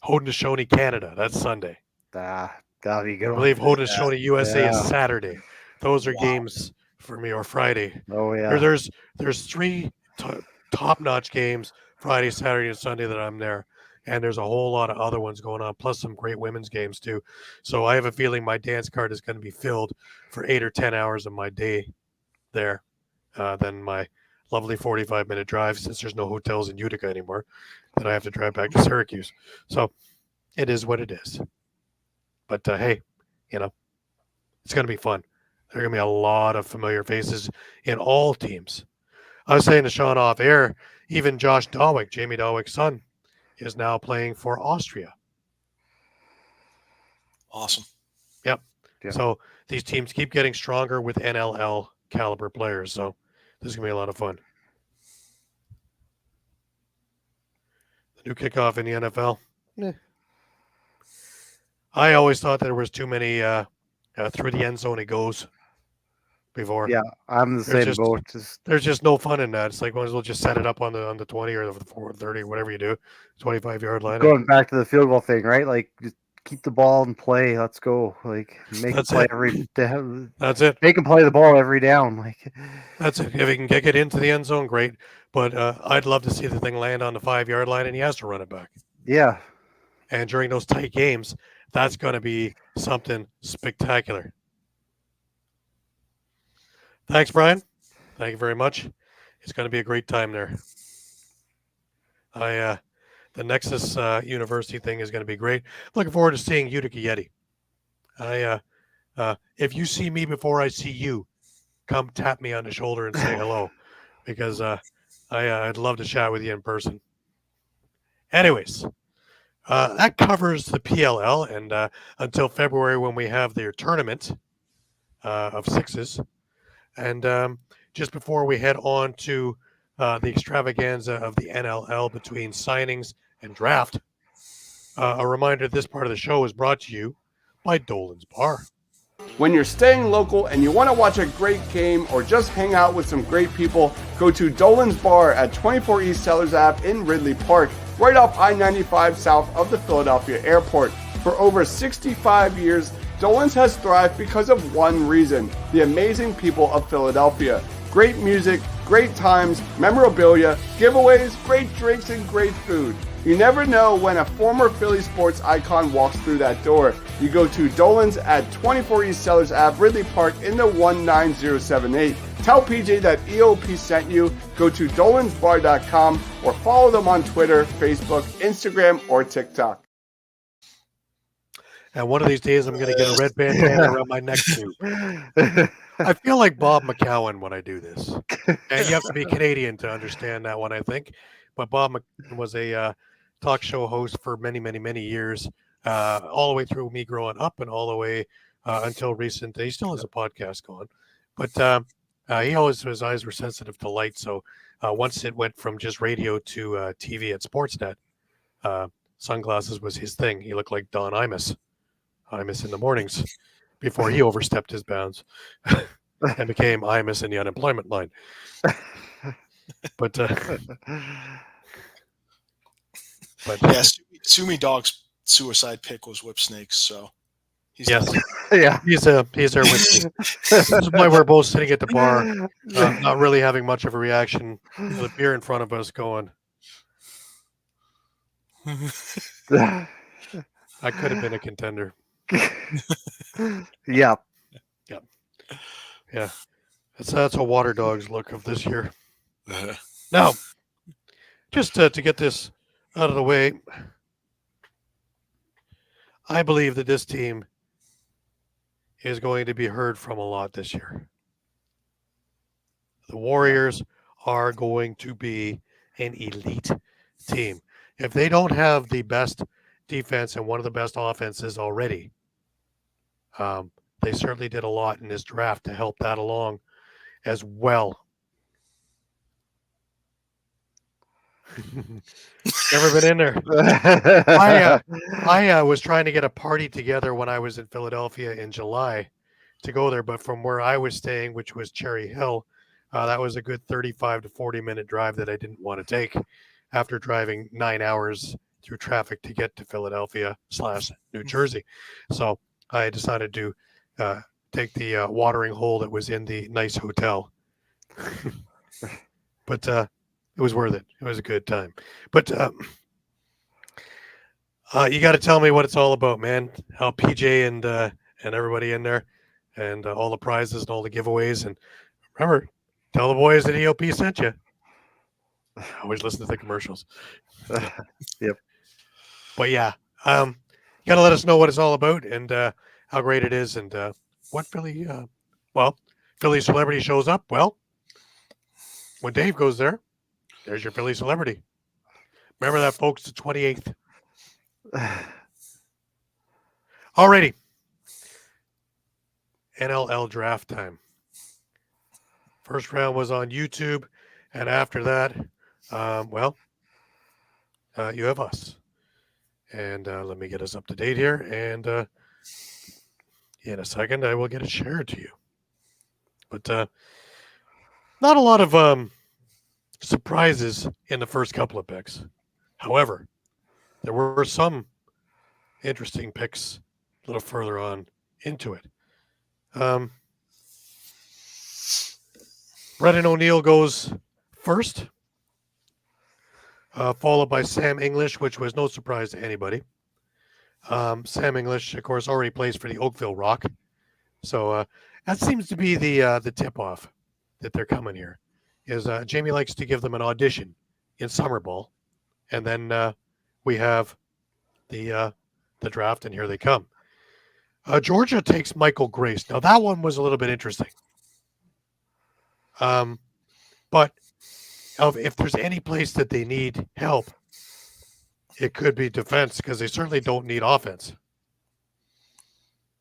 Haudenosaunee, Canada. That's Sunday. That'll be good. I believe Haudenosaunee, USA is Saturday. Those are games for me, or Friday. Oh yeah. There's 3 top-notch games Friday, Saturday, and Sunday that I'm there. And there's a whole lot of other ones going on, plus some great women's games too. So I have a feeling my dance card is going to be filled for 8 or 10 hours of my day there. Then my lovely 45-minute drive, since there's no hotels in Utica anymore, then I have to drive back to Syracuse. So it is what it is. But hey, it's going to be fun. There are going to be a lot of familiar faces in all teams. I was saying to Shawn off air, even Josh Dawick, Jamie Dawick's son, is now playing for Austria. Awesome. Yep. So these teams keep getting stronger with NLL caliber players. So this is going to be a lot of fun. The new kickoff in the NFL. I always thought that there was too many through the end zone it goes before. Yeah, I'm the same boat. There's just no fun in that. It's like, might as well just set it up on the 20 or the 30, whatever you do, 25-yard line. Going back to the field goal thing, right? Like, just keep the ball and play. Let's go. Like, make them play every. That's it. Make them play the ball every down. Like, that's it. If he can get it into the end zone, great. But I'd love to see the thing land on the 5-yard line, and he has to run it back. Yeah. And during those tight games, that's going to be something spectacular. Thanks, Brian. Thank you very much. It's going to be a great time there. The Nexus University thing is going to be great. Looking forward to seeing Utica Yeti. If you see me before I see you, come tap me on the shoulder and say hello, because I'd love to chat with you in person. Anyways, that covers the PLL, and until February when we have their tournament of 6s. And just before we head on to the extravaganza of the NLL between signings and draft, a reminder this part of the show is brought to you by Dolan's Bar. When you're staying local and you want to watch a great game or just hang out with some great people, go to Dolan's Bar at 24 East Sellers Ave in Ridley Park, right off I-95 south of the Philadelphia airport. For over 65 years, Dolan's has thrived because of one reason: the amazing people of Philadelphia. Great music, great times, memorabilia, giveaways, great drinks, and great food. You never know when a former Philly sports icon walks through that door. You go to Dolan's at 24 East Sellers Ave, Ridley Park in the 19078. Tell PJ that EOP sent you. Go to dolansbar.com or follow them on Twitter, Facebook, Instagram, or TikTok. And one of these days, I'm going to get a red bandana around my neck too. I feel like Bob McCowan when I do this. And you have to be Canadian to understand that one, I think. But Bob McCowan was a talk show host for many, many, many years, all the way through me growing up and all the way until recent. He still has a podcast going. But he always, his eyes were sensitive to light. So once it went from just radio to TV at Sportsnet, sunglasses was his thing. He looked like Don Imus in the mornings before he overstepped his bounds and became Imus in the unemployment line. But yeah, Sumi Dog's suicide pick was whip snakes, so he's yes, Yeah. he's there with me. This is why we're both sitting at the bar, not really having much of a reaction to the beer in front of us going, I could have been a contender. Yeah. Yeah. That's a Water Dogs look of this year. Now, just to get this out of the way, I believe that this team is going to be heard from a lot this year. The Warriors are going to be an elite team. If they don't have the best defense and one of the best offenses already, they certainly did a lot in this draft to help that along as well. Never been in there. I was trying to get a party together when I was in Philadelphia in July to go there, but from where I was staying, which was Cherry Hill, that was a good 35 to 40-minute drive that I didn't want to take after driving 9 hours through traffic to get to Philadelphia/New Jersey. So I decided to take the watering hole that was in the nice hotel. But it was worth it. It was a good time. But you got to tell me what it's all about, man. How PJ and everybody in there, and all the prizes and all the giveaways. And remember, tell the boys that EOP sent you. Always listen to the commercials. Yep. But yeah, you got to let us know what it's all about and how great it is, and what Philly. Philly celebrity shows up. Well, when Dave goes there, there's your Philly celebrity. Remember that, folks, the 28th. Alrighty. NLL draft time. First round was on YouTube, and after that, you have us. And let me get us up to date here, and in a second, I will get it shared to you. But not a lot of surprises in the first couple of picks. However, there were some interesting picks a little further on into it. Brendan O'Neill goes first, followed by Sam English, which was no surprise to anybody. Sam English, of course, already plays for the Oakville Rock. So that seems to be the tip-off that they're coming here. Is Jamie likes to give them an audition in summer ball, and then we have the draft, and here they come. Georgia takes Michael Grace. Now that one was a little bit interesting. But if there's any place that they need help, it could be defense, because they certainly don't need offense.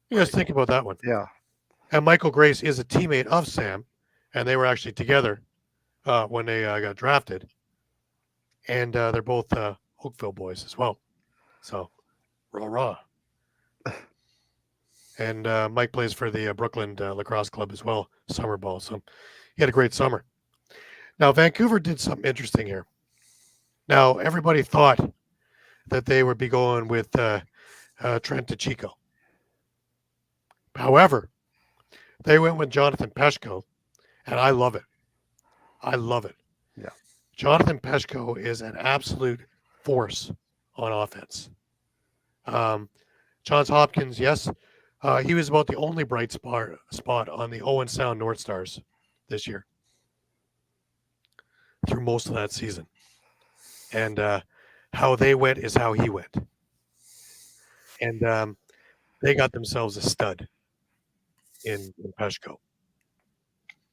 You guys think about that one. Yeah. And Michael Grace is a teammate of Sam, and they were actually together when they got drafted. And they're both Oakville boys as well. So, rah. And Mike plays for the Brooklyn Lacrosse Club as well, summer ball. So he had a great summer. Now, Vancouver did something interesting here. Now, everybody thought that they would be going with Trent DeChico. However, they went with Jonathan Peshko, and I love it. I love it. Yeah. Jonathan Peshko is an absolute force on offense. Johns Hopkins, yes, he was about the only bright spot on the Owen Sound North Stars this year through most of that season. And how they went is how he went. And they got themselves a stud in Peshko.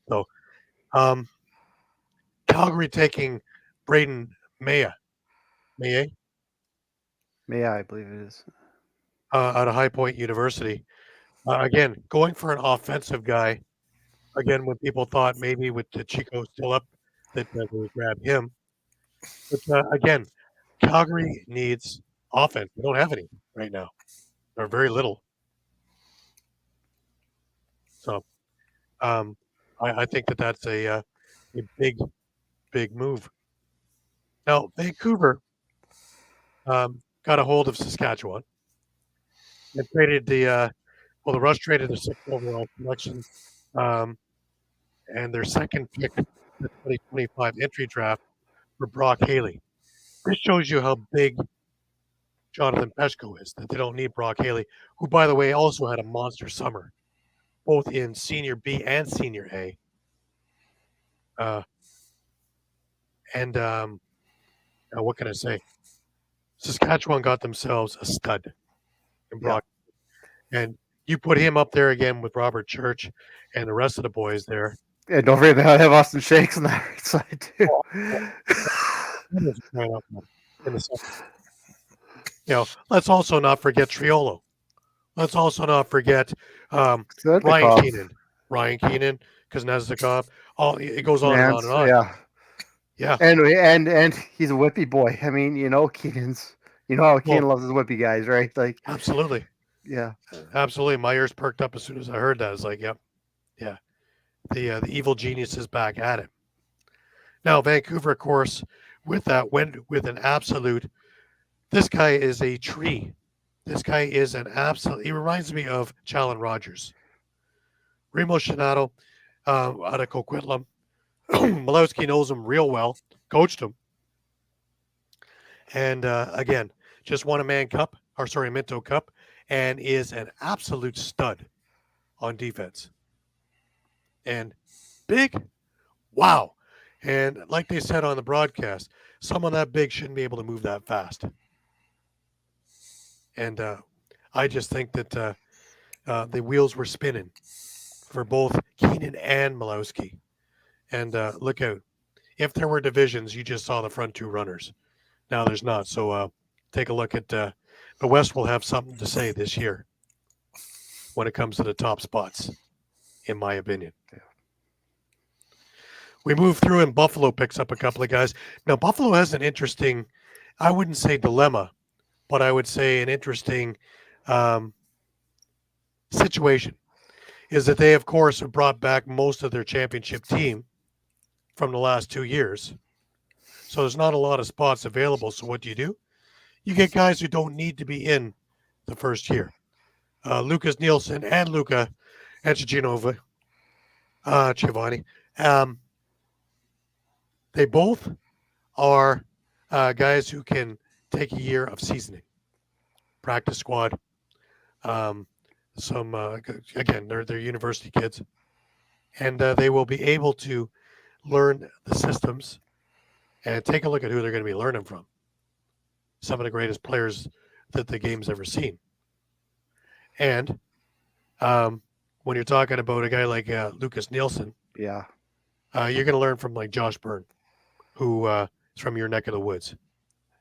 So Calgary taking Braden Maya, I believe it is. Out of High Point University. Again, going for an offensive guy. Again, when people thought maybe with Chico still up, that they would grab him. But again, Calgary needs offense. They don't have any right now, or very little. So I think that's a big move. Now, Vancouver got a hold of Saskatchewan and traded the Rush traded the 6th overall selection and their second pick in the 2025 entry draft for Brock Haley. This shows you how big Jonathan Peshko is, that they don't need Brock Haley, who, by the way, also had a monster summer, both in Senior B and Senior A. What can I say? Saskatchewan got themselves a stud in Brock. Yeah. And you put him up there again with Robert Church and the rest of the boys there. Yeah, don't forget they have Austin Shakes on that right side too. Let's also not forget Triolo. Let's also not forget Ryan Keenan, Kuznetsnikov. It goes on and on and on. Yeah. And he's a whippy boy. I mean, Keenan's. You know how Keenan loves his whippy guys, right? Like absolutely. Yeah. Absolutely. My ears perked up as soon as I heard that. I was like, yep. Yeah. The evil genius is back at it. Now, Vancouver, of course, with that went with an absolute. This guy is a tree. This guy is an absolute. He reminds me of Challen Rogers. Remo Shinato out of Coquitlam. Malowski knows him real well, coached him. And again, just won a Minto Cup, and is an absolute stud on defense. And big, wow. And like they said on the broadcast, someone that big shouldn't be able to move that fast. And I just think that the wheels were spinning for both Keenan and Malowski. And look out. If there were divisions, you just saw the front two runners. Now there's not. So take a look at the West will have something to say this year when it comes to the top spots, in my opinion. Yeah. We move through and Buffalo picks up a couple of guys. Now, Buffalo has an interesting, I wouldn't say dilemma, but I would say an interesting situation is that they, of course, have brought back most of their championship team from the last 2 years. So there's not a lot of spots available. So what do? You get guys who don't need to be in the first year. Lucas Nielsen and Luca Giovanni. They both are guys who can take a year of seasoning. Practice squad. Again, they're university kids. And they will be able to learn the systems and take a look at who they're going to be learning from. Some of the greatest players that the game's ever seen. And when you're talking about a guy like Lucas Nielsen, you're going to learn from like Josh Byrne, who is from your neck of the woods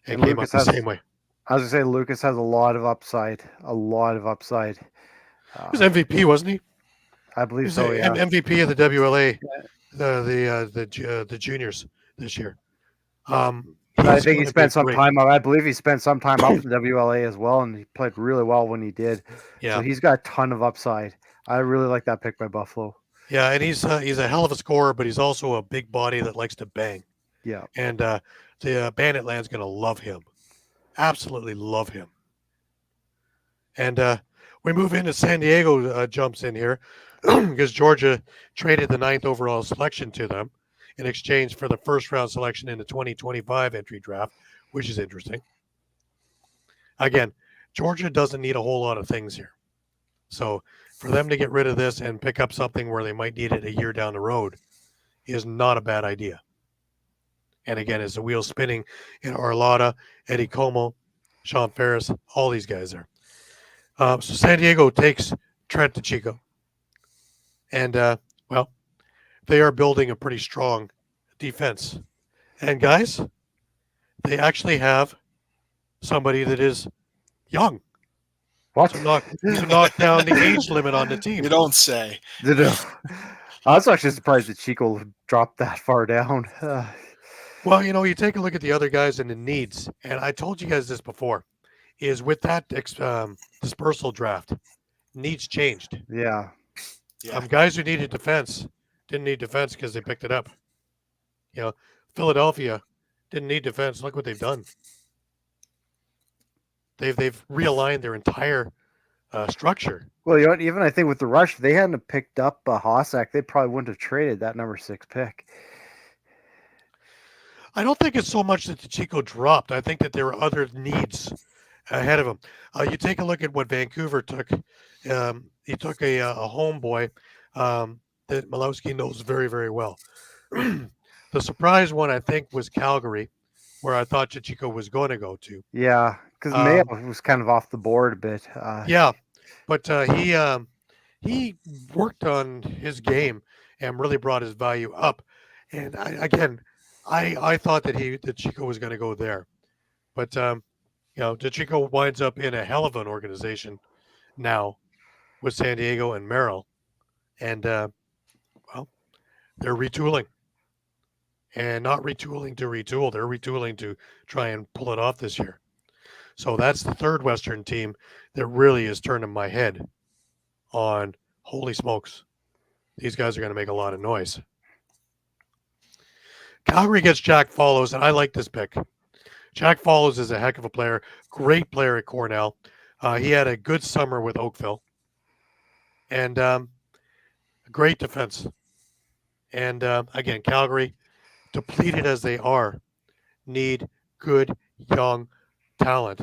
and came Lucas up the same way. I was going to say Lucas has a lot of upside. He was MVP, wasn't he? I believe he was so, yeah. MVP of the WLA the juniors this year. I He's think he gonna be spent some great. time. I believe he spent some time up in WLA as well, and he played really well when he did. Yeah, So he's got a ton of upside. I really like that pick by Buffalo. yeah, and he's a hell of a scorer, but he's also a big body that likes to bang. Yeah. And the Bandit Land's gonna love him, absolutely love him. And we move into San Diego jumps in here because Georgia traded the 9th overall selection to them in exchange for the first round selection in the 2025 entry draft, which is interesting. Again, Georgia doesn't need a whole lot of things here. So for them to get rid of this and pick up something where they might need it a year down the road is not a bad idea. And again, as the wheels spinning in Arlotta, Eddie Como, Sean Ferris, all these guys there. So San Diego takes Trent DeChico. And, well, they are building a pretty strong defense. And, guys, they actually have somebody that is young What? to knock down the age limit on the team. You don't say. I was actually surprised that Chico dropped that far down. Well, you take a look at the other guys and the needs. And I told you guys this before, is with that dispersal draft, needs changed. Yeah. Yeah. Guys who needed defense didn't need defense because they picked it up. Philadelphia didn't need defense. Look what they've done. They've realigned their entire structure. Well, even I think with the rush, if they hadn't picked up Hossack, they probably wouldn't have traded that number 6 pick. I don't think it's so much that DeChico dropped. I think that there were other needs ahead of him. You take a look at what Vancouver took. He took a homeboy that Malowski knows very, very well. The surprise one, I think, was Calgary, where I thought DeChico was going to go to. Yeah, because Mayo was kind of off the board a bit. Yeah, but he worked on his game and really brought his value up. And I thought that Chico was going to go there, but DeChico winds up in a hell of an organization now with San Diego and Merrill, and well, they're retooling, and not retooling to retool. They're retooling to try and pull it off this year. So that's the third Western team that really is turning my head on. Holy smokes, these guys are going to make a lot of noise. Calgary gets Jack Follows, and I like this pick. Jack Follows is a heck of a player, great player at Cornell. He had a good summer with Oakville, and a great defense. And again, Calgary, depleted as they are, need good young talent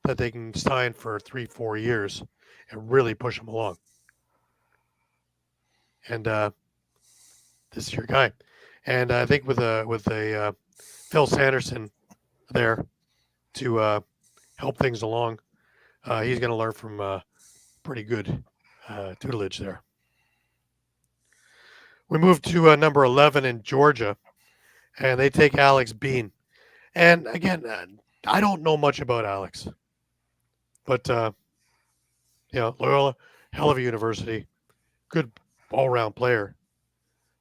that they can sign for 3-4 years and really push them along. And this is your guy. And I think with a Phil Sanderson there to help things along, he's going to learn from pretty good tutelage there. We move to number 11 in Georgia, and they take Alex Bean. And again, I don't know much about Alex, but Loyola, hell of a university, good all-round player.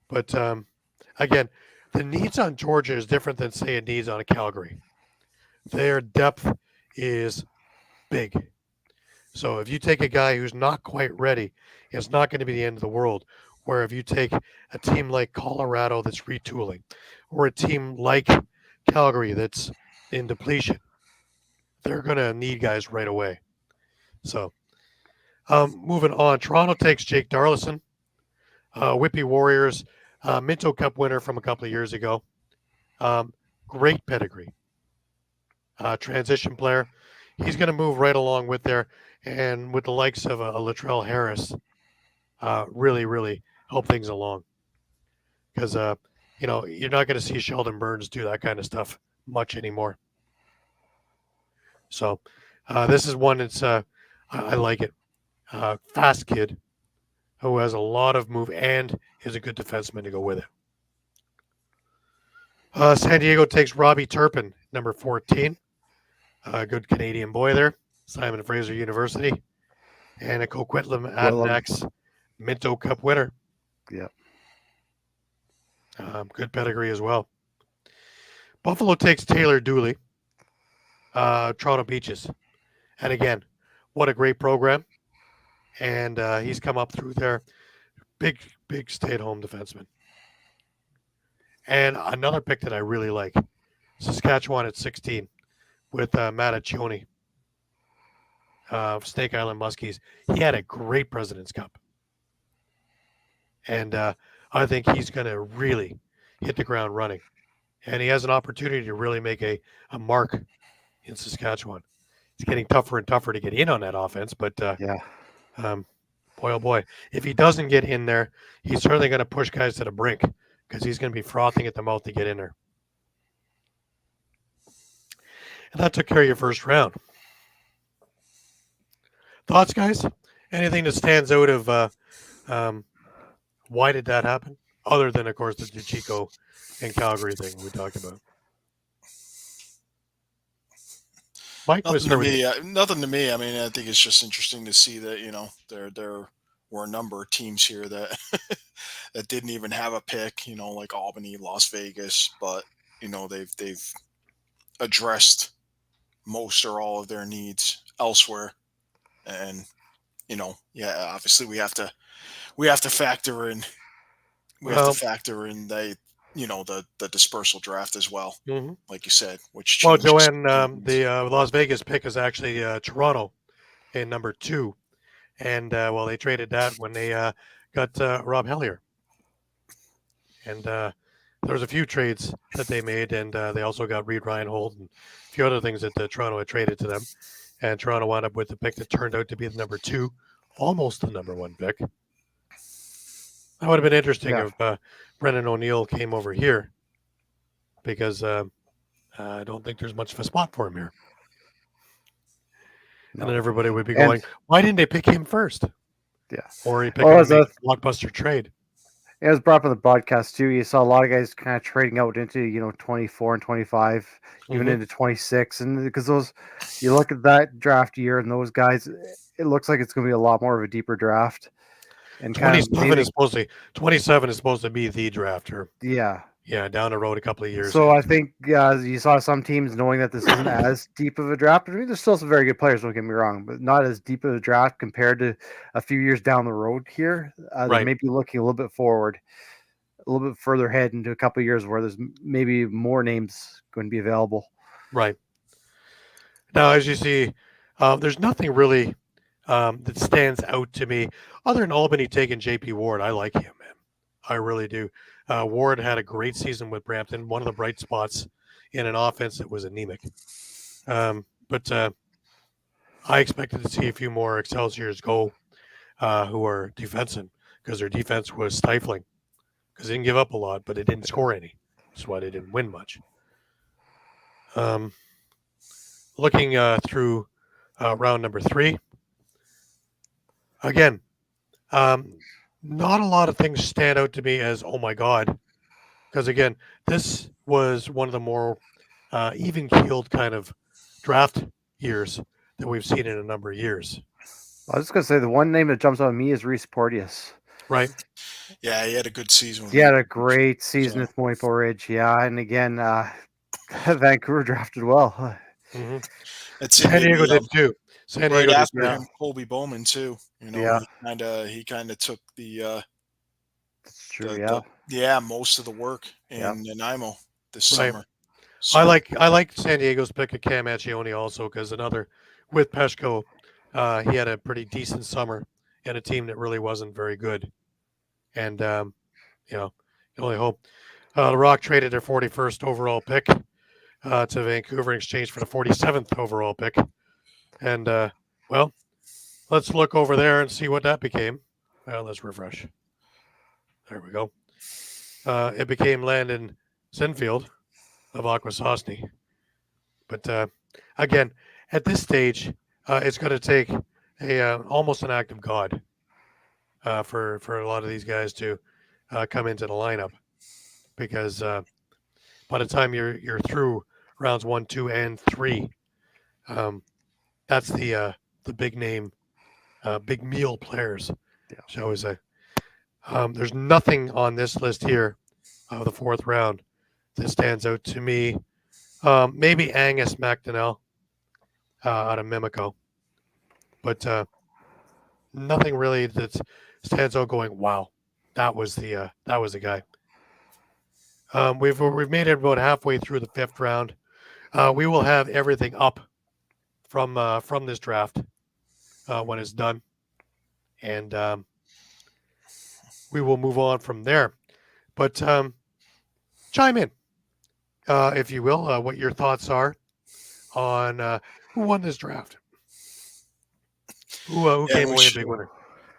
But again, the needs on Georgia is different than, say, a needs on a Calgary. Their depth is big. So if you take a guy who's not quite ready, it's not going to be the end of the world. Where if you take a team like Colorado that's retooling, or a team like Calgary that's in depletion, they're going to need guys right away. So moving on, Toronto takes Jake Darlison, Whippy Warriors, Minto Cup winner from a couple of years ago. Great pedigree. Transition player. He's going to move right along with there, and with the likes of a Latrell Harris, really, really help things along. Because, you're not going to see Sheldon Burns do that kind of stuff much anymore. So this is one that's, I like it. Fast kid who has a lot of move and is a good defenseman to go with it. San Diego takes Robbie Turpin, number 14. A good Canadian boy there. Simon Fraser University. And a Coquitlam Adanax Minto Cup winner. Yeah. Good pedigree as well. Buffalo takes Taylor Dooley, Toronto Beaches. And again, what a great program. And he's come up through there. Big stay-at-home defenseman. And another pick that I really like, Saskatchewan at 16 with Mattaccioni, Snake Island Muskies. He had a great President's Cup. And I think he's going to really hit the ground running. And he has an opportunity to really make a mark in Saskatchewan. It's getting tougher and tougher to get in on that offense, but boy, oh boy, if he doesn't get in there, he's certainly going to push guys to the brink because he's going to be frothing at the mouth to get in there. And that took care of your first round. Thoughts, guys? Anything that stands out of why did that happen? Other than, of course, the DeChico and Calgary thing we talked about. Mike, nothing to me. I mean, I think it's just interesting to see that, you know, there were a number of teams here that that didn't even have a pick, you know, like Albany, Las Vegas, but you know, they've addressed most or all of their needs elsewhere. And, you know, yeah, obviously we have to factor in the dispersal draft as well, like you said, which Joanne, the Las Vegas pick is actually Toronto in number 2, and they traded that when they got Rob Hellier, and there was a few trades that they made, and they also got Reed Reinhold and a few other things that Toronto had traded to them, and Toronto wound up with the pick that turned out to be the number 2, almost the number 1 pick. That would have been interesting if Brendan O'Neill came over here, because I don't think there's much of a spot for him here. No. And then everybody would be going, why didn't they pick him first? Yeah. Or he picked a blockbuster trade. It was brought up on the broadcast too. You saw a lot of guys kind of trading out into, you know, 24 and 25, even into 26. And because those, you look at that draft year and those guys, it looks like it's going to be a lot more of a deeper draft. And 27 is supposed to be the drafter. Yeah, down the road a couple of years. So I think you saw some teams knowing that this isn't as deep of a draft. I mean, there's still some very good players, don't get me wrong, but not as deep of a draft compared to a few years down the road here. They may be looking a little bit forward, a little bit further ahead into a couple of years where there's maybe more names going to be available. Right. Now, as you see, there's nothing really that stands out to me other than Albany taking JP Ward. I like him, man. I really do. Ward had a great season with Brampton, one of the bright spots in an offense that was anemic. But I expected to see a few more Excelsiors go who are defensive, because their defense was stifling, because they didn't give up a lot, but they didn't score any. That's why they didn't win much. Looking through round number 3, again, not a lot of things stand out to me as, oh my God, because again, this was one of the more even-keeled kind of draft years that we've seen in a number of years. I was just going to say the one name that jumps out at me is Reese Porteous. Right. Yeah, he had a good season. He had a great season with Maple Ridge. Yeah, and again, Vancouver drafted well. Mm-hmm. San Diego did too. San Diego right after him, Colby Bowman too. You know, he kind of took the that's true. Most of the work in Nanaimo this summer. So, I like San Diego's pick of Cam Accioni also, because another with Peshko, he had a pretty decent summer in a team that really wasn't very good, and you know, you only hope. The Rock traded their 41st overall pick to Vancouver in exchange for the 47th overall pick. And, let's look over there and see what that became. Well, let's refresh. There we go. It became Landon Sinfield of Akwesasne. But, again, at this stage, it's going to take almost an act of God for a lot of these guys to come into the lineup. Because by the time you're through rounds 1, 2, and 3, that's the big name, big meal players, shall we say. There's nothing on this list here of the 4th round that stands out to me. Maybe Angus McDonnell out of Mimico. But nothing really that stands out going, wow, that was the guy. We've made it about halfway through the 5th round. We will have everything up from this draft when it's done, and we will move on from there. But chime in, if you will, what your thoughts are on who won this draft. Who came away a big winner?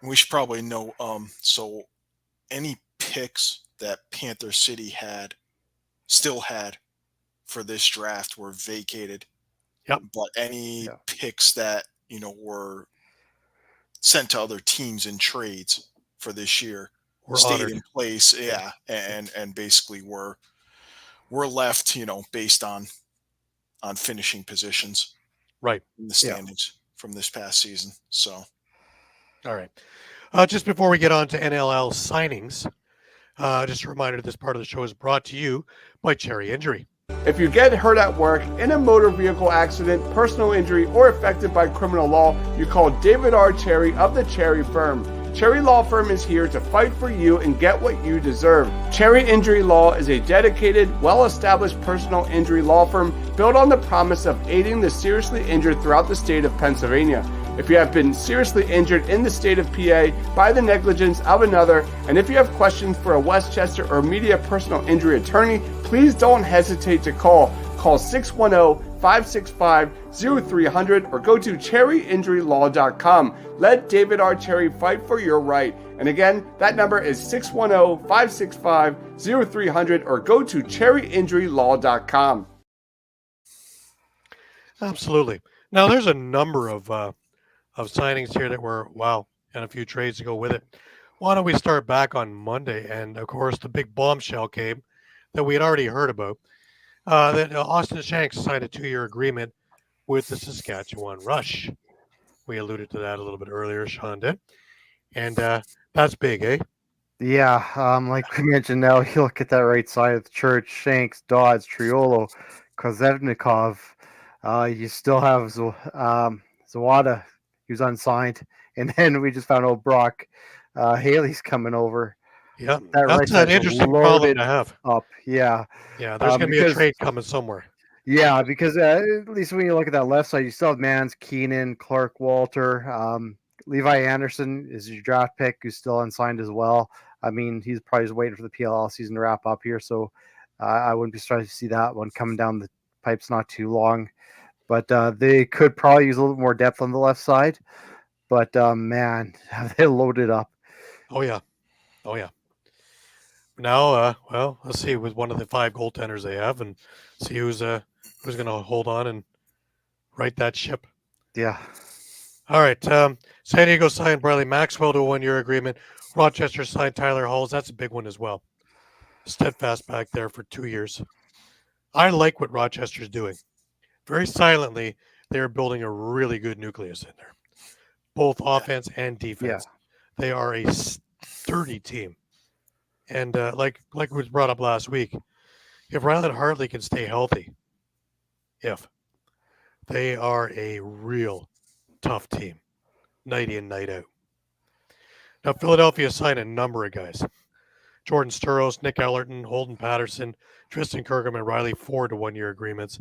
We should probably know. So any picks that Panther City still had for this draft were vacated. Yep. But any picks that were sent to other teams in trades for this year stayed honored in place. Yeah, and basically were left, based on finishing positions, right, in the standings from this past season. So, all right. Just before we get on to NLL signings, just a reminder: this part of the show is brought to you by Cherry Injury. If you get hurt at work, in a motor vehicle accident, personal injury, or affected by criminal law, you call David R. Cherry of the Cherry Firm. Cherry Law Firm is here to fight for you and get what you deserve. Cherry Injury Law is a dedicated, well-established personal injury law firm built on the promise of aiding the seriously injured throughout the state of Pennsylvania. If you have been seriously injured in the state of PA by the negligence of another, and if you have questions for a Westchester or media personal injury attorney, please don't hesitate to call. Call 610-565-0300 or go to cherryinjurylaw.com. Let David R. Cherry fight for your right. And again, that number is 610-565-0300 or go to cherryinjurylaw.com. Absolutely. Now, there's a number of signings here that were wow, and a few trades to go with it. Why don't we start back on Monday? And of course, the big bombshell came that we had already heard about. That Austin Shanks signed a 2-year agreement with the Saskatchewan Rush. We alluded to that a little bit earlier, Shawn did. And that's big, eh? Yeah, like we mentioned, now you look at that right side of the church: Shanks, Dodds, Triolo, Kozevnikov. You still have Zawada, who's unsigned, and then we just found out Brock Haley's coming over. Yeah, that's an interesting problem to have. Up, yeah. Yeah, there's going to be a trade coming somewhere. Yeah, because at least when you look at that left side, you still have Mans, Keenan, Clark, Walter. Levi Anderson is your draft pick, who's still unsigned as well. I mean, he's probably just waiting for the PLL season to wrap up here, so I wouldn't be surprised to see that one coming down the pipes not too long. But they could probably use a little more depth on the left side. But, man, they loaded up. Oh, yeah. Now, well, let's see with one of the 5 goaltenders they have and see who's going to hold on and right that ship. Yeah. All right. San Diego signed Bradley Maxwell to a 1-year agreement. Rochester signed Tyler Halls. That's a big one as well. Steadfast back there for 2 years. I like what Rochester's doing. Very silently, they're building a really good nucleus in there, both offense and defense. Yeah. They are a sturdy team. And like was brought up last week, if Ryland Hartley can stay healthy, they are a real tough team, night in, night out. Now, Philadelphia signed a number of guys. Jordan Sturos, Nick Ellerton, Holden Patterson, Tristan Kirkham, and Riley Ford to 1-year agreements.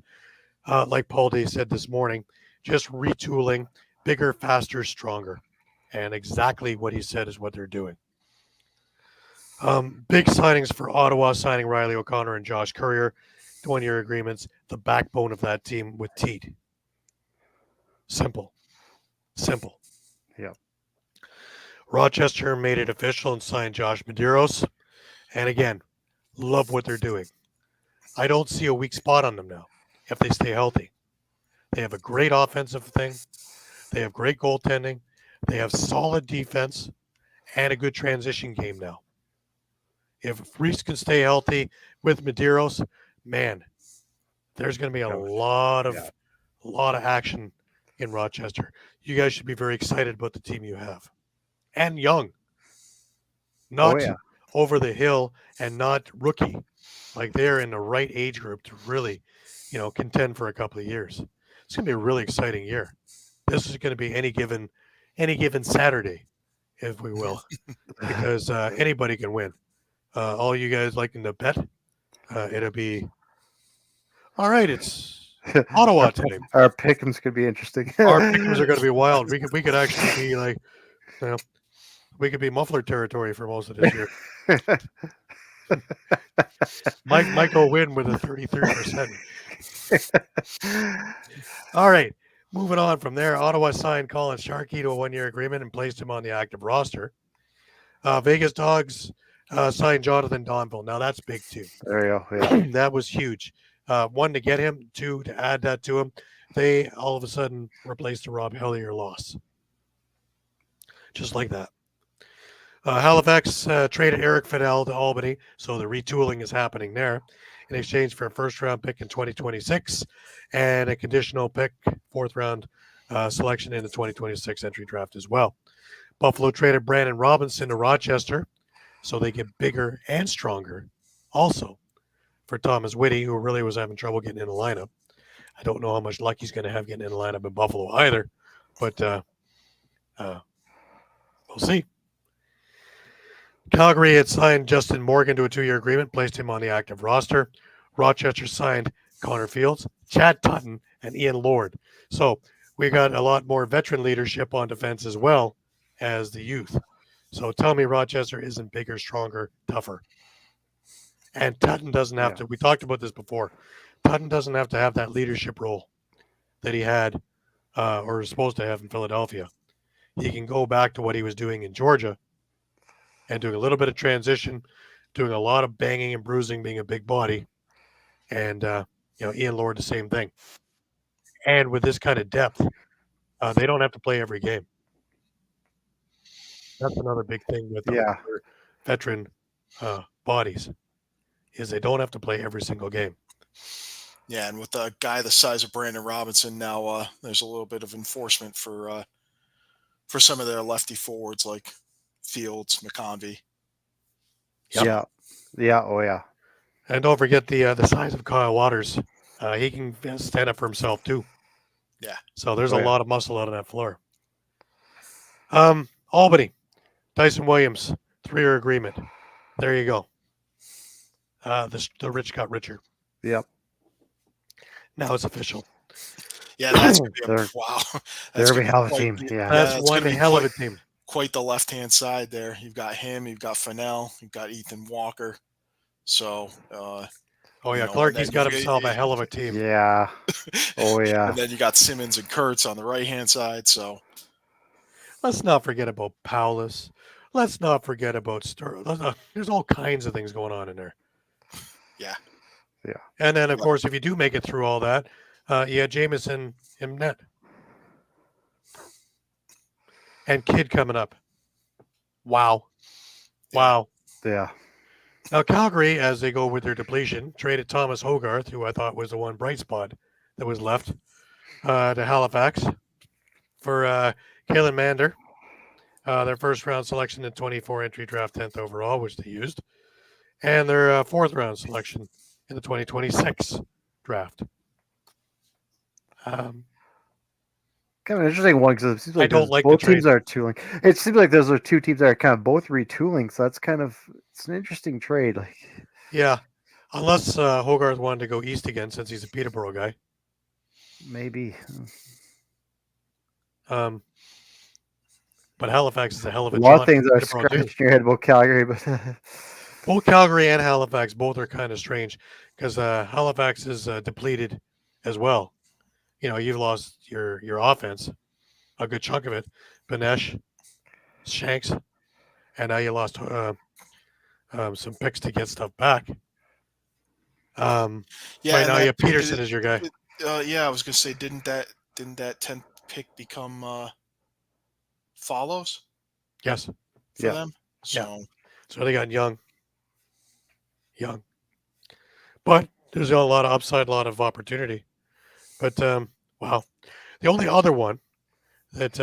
Like Paul Day said this morning, just retooling, bigger, faster, stronger. And exactly what he said is what they're doing. Big signings for Ottawa, signing Riley O'Connor and Josh Courier, 1-year agreements, the backbone of that team with Teed. Simple. Yeah. Rochester made it official and signed Josh Medeiros. And again, love what they're doing. I don't see a weak spot on them now if they stay healthy. They have a great offensive thing. They have great goaltending. They have solid defense and a good transition game now. If Reese can stay healthy with Medeiros, man, there's going to be a lot of action in Rochester. You guys should be very excited about the team you have. And young. Not over the hill and not rookie. Like they're in the right age group to really, contend for a couple of years. It's going to be a really exciting year. This is going to be any given Saturday, if we will, because anybody can win. All you guys liking to bet, it'll be all right. It's Ottawa today. Our pick'ems could be interesting. Our pickers are going to be wild. We could actually be like, we could be muffler territory for most of this year. Mike will win with a 33%. All right. Moving on from there, Ottawa signed Colin Sharkey to a 1-year agreement and placed him on the active roster. Vegas Dogs signed Jonathan Donville. Now that's big too. There you go. Yeah. That was huge. One, to get him. Two, to add that to him. They all of a sudden replaced the Rob Hellier loss. Just like that. Halifax traded Eric Fidel to Albany, so the retooling is happening there in exchange for a first-round pick in 2026 and a conditional pick, fourth-round selection in the 2026 entry draft as well. Buffalo traded Brandon Robinson to Rochester, so they get bigger and stronger also for Thomas Whitty, who really was having trouble getting in the lineup. I don't know how much luck he's going to have getting in the lineup in Buffalo either, but we'll see. Calgary had signed Justin Morgan to a 2-year agreement, placed him on the active roster. Rochester signed Connor Fields, Chad Tutton, and Ian Lord. So we got a lot more veteran leadership on defense as well as the youth. So tell me Rochester isn't bigger, stronger, tougher. And Tutton doesn't have to. We talked about this before. Tutton doesn't have to have that leadership role that he had or was supposed to have in Philadelphia. He can go back to what he was doing in Georgia and doing a little bit of transition, doing a lot of banging and bruising, being a big body. And, Ian Lord, the same thing. And with this kind of depth, they don't have to play every game. That's another big thing with the veteran bodies, is they don't have to play every single game. Yeah, and with a guy the size of Brandon Robinson now, there's a little bit of enforcement for some of their lefty forwards like Fields, McConvey. Yep. Yeah. Oh, yeah. And don't forget the size of Kyle Waters. He can stand up for himself too. Yeah. So there's a lot of muscle out on that floor. Albany, Dyson Williams, 3-year agreement. There you go. The rich got richer. Yep. Now it's official. Yeah, that's going to be wow. They're a hell of a team. Yeah. That's one hell of a team. Quite the left-hand side there. You've got him, you've got Fennell, you've got Ethan Walker. So, Clarkie's got himself a hell of a team. Yeah. Oh, yeah. And then you got Simmons and Kurtz on the right-hand side. So, let's not forget about Paulus. Let's not forget about Sterling. There's all kinds of things going on in there. Yeah. Yeah. And then, of course, if you do make it through all that, you had Jameson in net. And Kidd coming up. Wow. Yeah. Now, Calgary, as they go with their depletion, traded Thomas Hogarth, who I thought was the one bright spot that was left, to Halifax for Kalen Mander, their first-round selection in 24 entry draft, 10th overall, which they used, and their fourth-round selection in the 2026 draft. Kind of an interesting one because it seems like I don't like both the trade. teams are tooling. It seems like those are two teams that are kind of both retooling, so that's it's an interesting trade. Like, yeah, unless Hogarth wanted to go east again since he's a Peterborough guy. maybe. But Halifax is a hell of a A lot of jaunt things for are Peterborough, too. scratching your head about Calgary, but Both Calgary and Halifax both are kind of strange because Halifax is depleted as well. You've lost your offense, a good chunk of it. Benesh, Shanks, and now you lost some picks to get stuff back. Right now you have Peterson as your guy. I was going to say, didn't that 10th pick become follows? Yes. For them? So they got young. But there's a lot of upside, a lot of opportunity. But, wow. The only other one that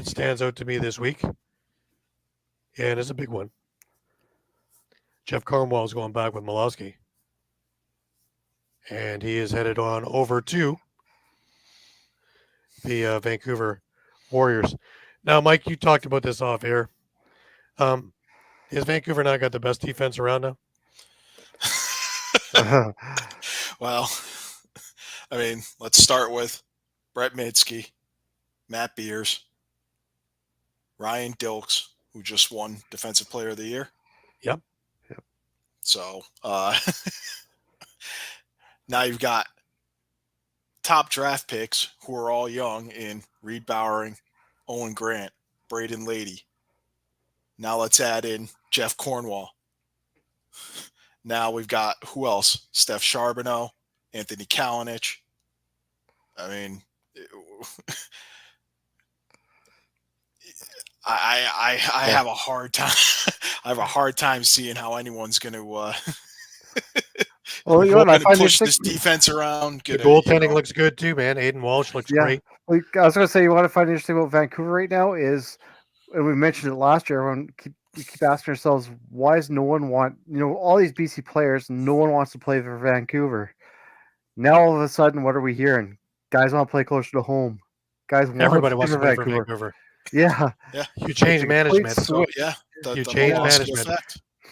stands out to me this week, and it's a big one, Jeff Cornwall is going back with Malowski. And he is headed on over to the Vancouver Warriors. Now, Mike, you talked about this off air. Has Vancouver not got the best defense around now? Well, I mean, let's start with Brett Midsky, Matt Beers, Ryan Dilks, who just won Defensive Player of the Year. Yep. So now you've got top draft picks who are all young in Reed Bowering, Owen Grant, Braden Lady. Now let's add in Jeff Cornwall. Now we've got who else? Steph Charbonneau, Anthony Kalinich. I mean, I have a hard time. I have a hard time seeing how anyone's going to well, you know what, I find push this defense around. The goaltending looks good too, man. Aiden Walsh looks great. Like, I was going to say, what I find interesting about Vancouver right now is, and we mentioned it last year, we keep asking ourselves, why does no one want, all these BC players, no one wants to play for Vancouver. Now all of a sudden, what are we hearing? Guys want to play closer to home. Guys want Everybody to wants to play for Vancouver. Yeah. You change management. So, yeah. You change management.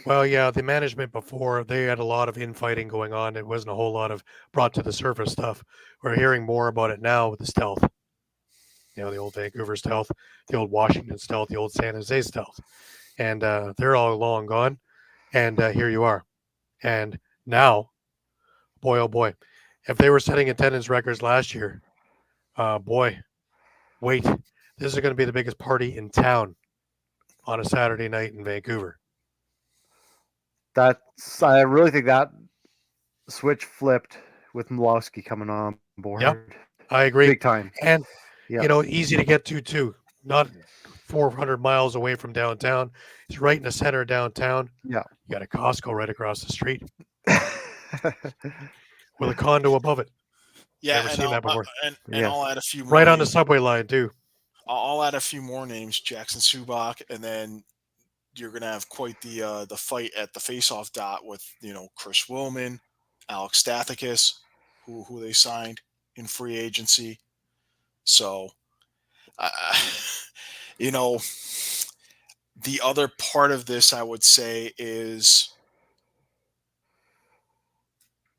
Well, yeah, the management before, they had a lot of infighting going on. It wasn't a whole lot of brought to the surface stuff. We're hearing more about it now with the stealth. The old Vancouver stealth, the old Washington stealth, the old San Jose stealth. And they're all long gone. And here you are. And now, boy, oh boy, if they were setting attendance records last year, wait, this is going to be the biggest party in town on a Saturday night in Vancouver. I really think that switch flipped with Malowski coming on board. Yep, I agree. Big time. And, easy to get to, too. Not 400 miles away from downtown. It's right in the center of downtown. Yeah. You got a Costco right across the street with a condo above it. Yeah, Never seen that before. And I'll add a few more right names. On the subway line, too. I'll add a few more names, Jackson Subak, and then you're going to have quite the fight at the face-off dot with, Chris Willman, Alex Stathakis, who they signed in free agency. So, the other part of this, I would say, is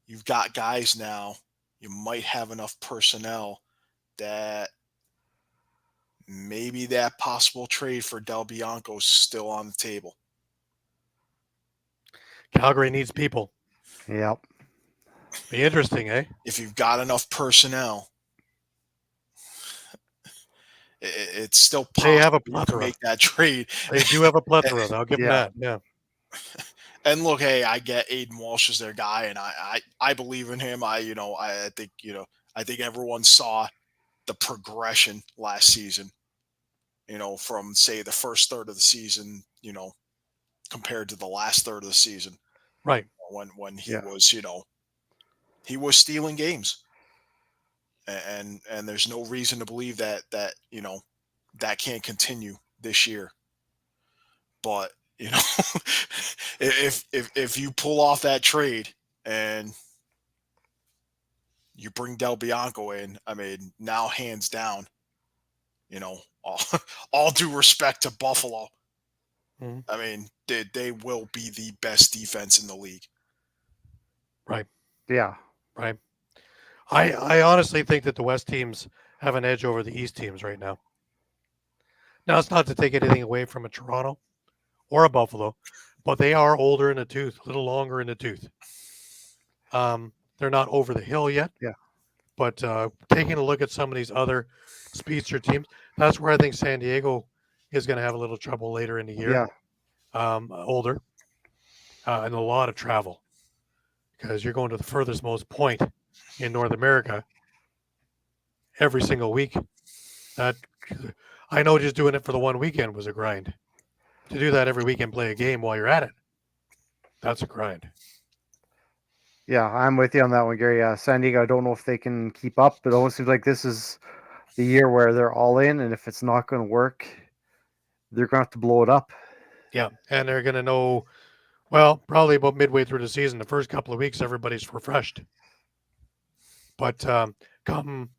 you've got guys now, you might have enough personnel that maybe that possible trade for Del Bianco is still on the table. Calgary needs people. Yep. Be interesting, eh? If you've got enough personnel, it's still possible they have a plethora. To make that trade. They do have a plethora. I'll give them that. Yeah. And look, hey, I get Aiden Walsh as their guy, and I believe in him. I think everyone saw the progression last season, from say the first third of the season, compared to the last third of the season. Right. When he was, he was stealing games. And there's no reason to believe that that can't continue this year. But, if you pull off that trade and you bring Del Bianco in, I mean, now hands down, all due respect to Buffalo. Mm-hmm. I mean, they will be the best defense in the league. Right. Yeah. Right. I honestly think that the West teams have an edge over the East teams right now. Now, it's not to take anything away from a Toronto or a Buffalo, but they are older in the tooth, a little longer in the tooth. They're not over the hill yet. Yeah. But taking a look at some of these other speedster teams, that's where I think San Diego is going to have a little trouble later in the year. Yeah. Older and a lot of travel because you're going to the furthest most point in North America every single week. That I know just doing it for the one weekend was a grind. To do that every weekend, play a game while you're at it, that's a grind. Yeah, I'm with you on that one, Gary. San Diego, I don't know if they can keep up. It almost seems like this is the year where they're all in, and if it's not going to work, they're going to have to blow it up. Yeah, and they're going to know Well, probably about midway through the season. The first couple of weeks, everybody's refreshed. But come,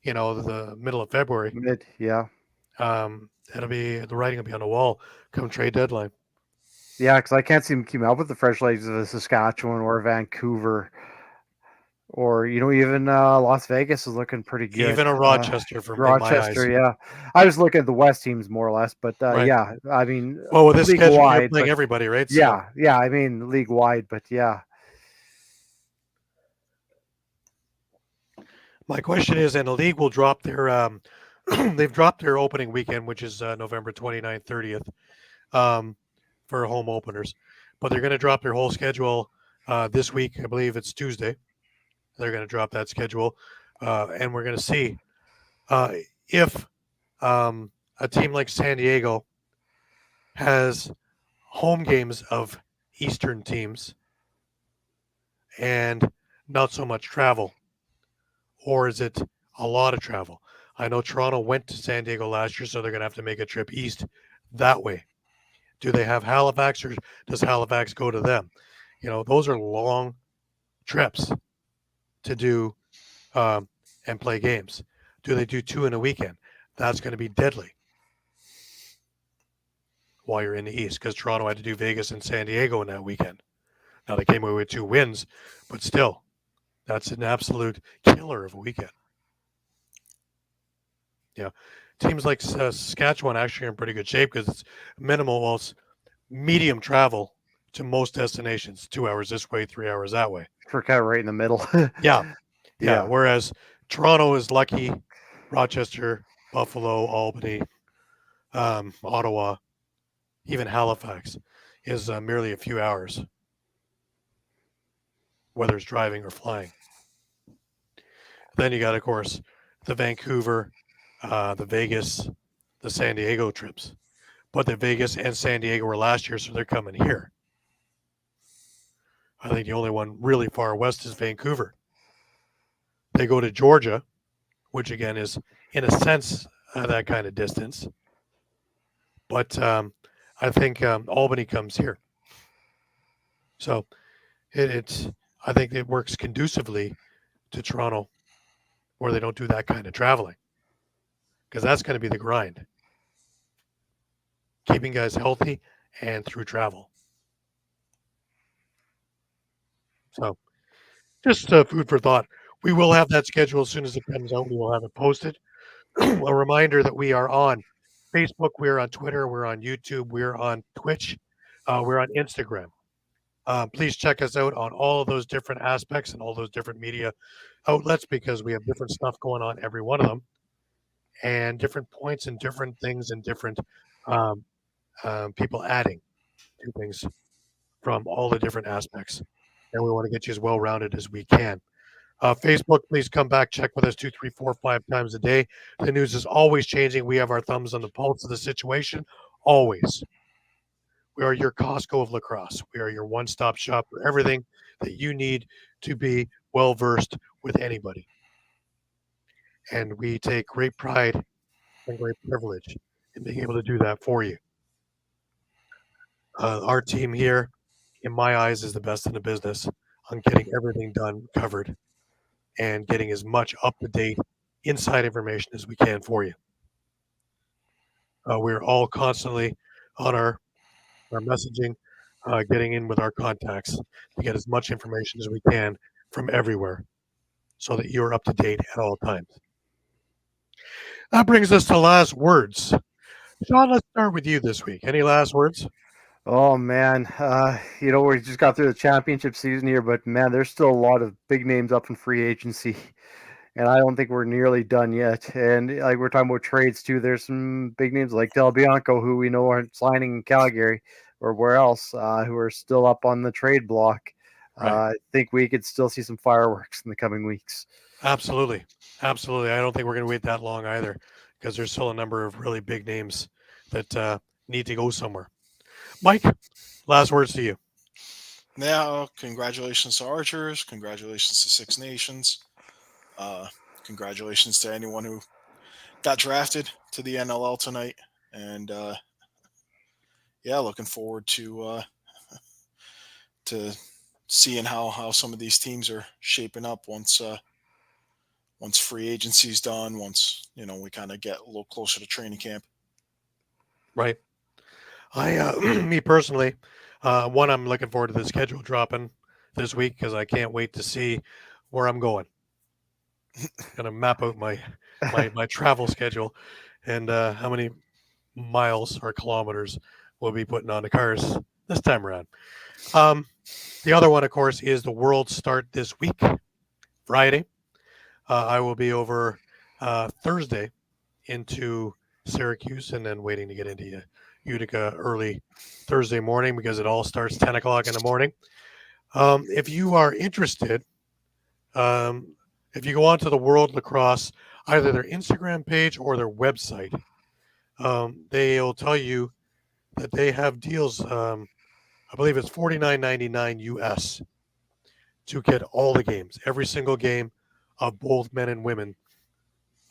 the middle of February, Yeah. it'll be the writing will be on the wall come trade deadline. Yeah, because I can't see them keeping up with the fresh legs of Saskatchewan or Vancouver, or even Las Vegas is looking pretty good. Even a Rochester, in my eyes. Rochester, yeah. I was looking at the West teams more or less, but Right. yeah, I mean, Well, with this league schedule, you're wide, playing but everybody, right? yeah, I mean league wide, but yeah. My question is, and the league will drop their they've dropped their opening weekend, which is November 29th, 30th, for home openers, but they're going to drop their whole schedule this week. I believe it's Tuesday. They're going to drop that schedule, and we're going to see if a team like San Diego has home games of Eastern teams and not so much travel, or is it a lot of travel? I know Toronto went to San Diego last year, so they're going to have to make a trip east that way. Do they have Halifax, or does Halifax go to them? Those are long trips to do and play games. Do they do 2 in a weekend? That's going to be deadly while you're in the East, because Toronto had to do Vegas and San Diego in that weekend. Now they came away with 2 wins, but still, that's an absolute killer of a weekend. Yeah, teams like Saskatchewan actually are in pretty good shape because it's minimal, well, it's medium travel to most destinations, 2 hours this way, 3 hours that way. We're kind of right in the middle. Yeah. Whereas Toronto is lucky, Rochester, Buffalo, Albany, Ottawa, even Halifax is merely a few hours, whether it's driving or flying. Then you got, of course, the Vancouver, the Vegas, the San Diego trips. But the Vegas and San Diego were last year, so they're coming here. I think the only one really far west is Vancouver. They go to Georgia, which again is, in a sense, that kind of distance. But I think Albany comes here. So I think it works conducively to Toronto, where they don't do that kind of traveling, because that's going to be the grind. Keeping guys healthy and through travel. So just food for thought. We will have that schedule as soon as it comes out. We will have it posted. A reminder that we are on Facebook, we're on Twitter, we're on YouTube, we're on Twitch, we're on Instagram. Please check us out on all of those different aspects and all those different media outlets, because we have different stuff going on every one of them, and different points and different things and different people adding to things from all the different aspects. And we want to get you as well rounded as we can. Facebook, please come back, check with us 2, 3, 4, 5 times a day. The news is always changing. We have our thumbs on the pulse of the situation, always. We are your Costco of lacrosse. We are your one-stop shop for everything that you need to be well-versed with anybody. And we take great pride and great privilege in being able to do that for you. Our team here, in my eyes, is the best in the business on getting everything done, covered, and getting as much up-to-date inside information as we can for you. We're all constantly on our messaging, getting in with our contacts to get as much information as we can from everywhere so that you're up to date at all times. That brings us to last words. Shawn, let's start with you this week. Any last words? Oh man, we just got through the championship season here, but man, there's still a lot of big names up in free agency, and I don't think we're nearly done yet. And like we're talking about trades too, there's some big names like Del Bianco, who we know aren't signing in Calgary or where else, who are still up on the trade block. Right. I think we could still see some fireworks in the coming weeks. Absolutely. I don't think we're going to wait that long either, because there's still a number of really big names that need to go somewhere. Mike, last words to you. Now, congratulations to Archers. Congratulations to Six Nations. Congratulations to anyone who got drafted to the NLL tonight. And, looking forward to to seeing how some of these teams are shaping up once free agency's done, once we kind of get a little closer to training camp. Right. Me personally, one, I'm looking forward to the schedule dropping this week because I can't wait to see where I'm going. Gonna map out my travel schedule and how many miles or kilometers we'll be putting on the cars this time around. The other one, of course, is the World start this week, Friday. I will be over Thursday into Syracuse and then waiting to get into Utica early Thursday morning because it all starts 10 o'clock in the morning. If you are interested, if you go onto the World Lacrosse, either their Instagram page or their website, they'll tell you that they have deals. I believe it's $49.99 US to get all the games, every single game of both men and women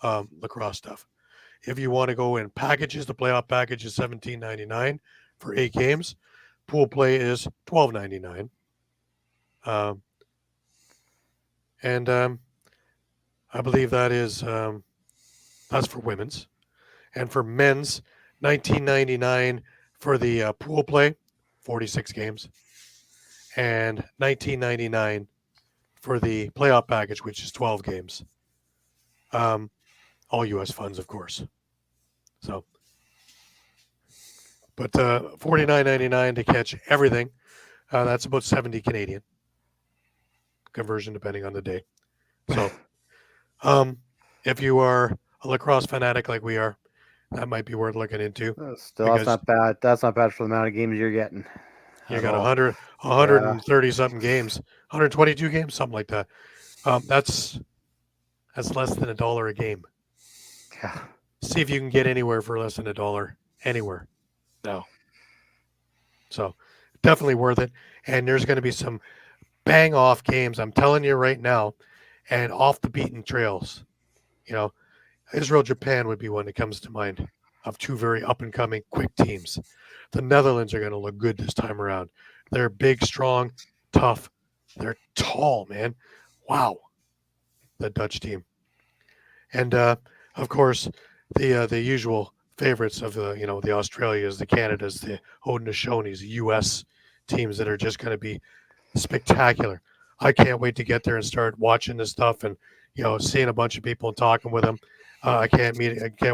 lacrosse stuff. If you want to go in packages, the playoff package is $17.99 for 8 games. Pool play is $12.99. And I believe that is that's for women's, and for men's, $19.99 for the pool play, 46 games, and $19.99 for the playoff package, which is 12 games. All U.S. funds, of course. So, but $49.99 to catch everything. That's about 70 Canadian conversion, depending on the day. So, if you are a lacrosse fanatic like we are, that might be worth looking into. Still, that's not bad. That's not bad for the amount of games you're getting. You got 130 something games, 122 games, something like that. That's less than $1 a game. Yeah. See if you can get anywhere for less than $1 anywhere now. So definitely worth it. And there's going to be some bang off games, I'm telling you right now, and off the beaten trails. Israel, Japan would be one that comes to mind of two very up and coming quick teams. The Netherlands are going to look good this time around. They're big, strong, tough. They're tall, man. Wow. The Dutch team. And of course, the usual favorites of the Australias, the Canadas, the Haudenosaunees, the U.S. teams that are just going to be spectacular. I can't wait to get there and start watching this stuff and seeing a bunch of people and talking with them. I can't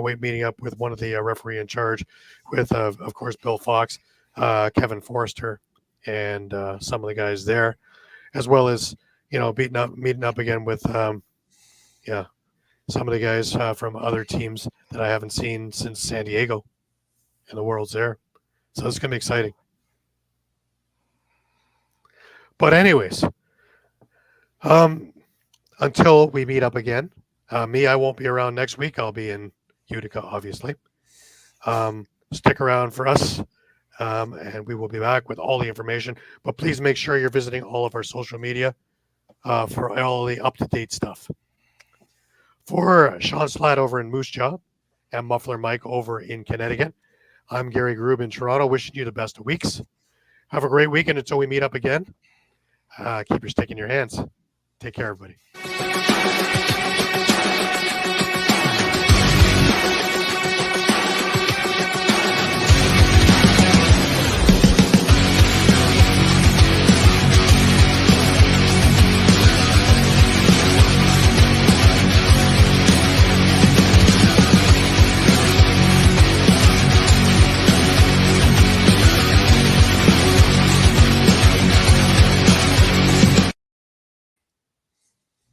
wait meeting up with one of the referee in charge, with of course Bill Fox, Kevin Forrester, and some of the guys there, as well as meeting up again with some of the guys from other teams that I haven't seen since San Diego, and the World's there. So it's gonna be exciting. But anyways, until we meet up again. I won't be around next week. I'll be in Utica, obviously. Stick around for us, and we will be back with all the information. But please make sure you're visiting all of our social media for all the up-to-date stuff. For Shawn Slaght over in Moose Jaw and Muffler Mike over in Connecticut, I'm Gary Groob in Toronto, wishing you the best of weeks. Have a great weekend until we meet up again. Keep your stick in your hands. Take care, everybody.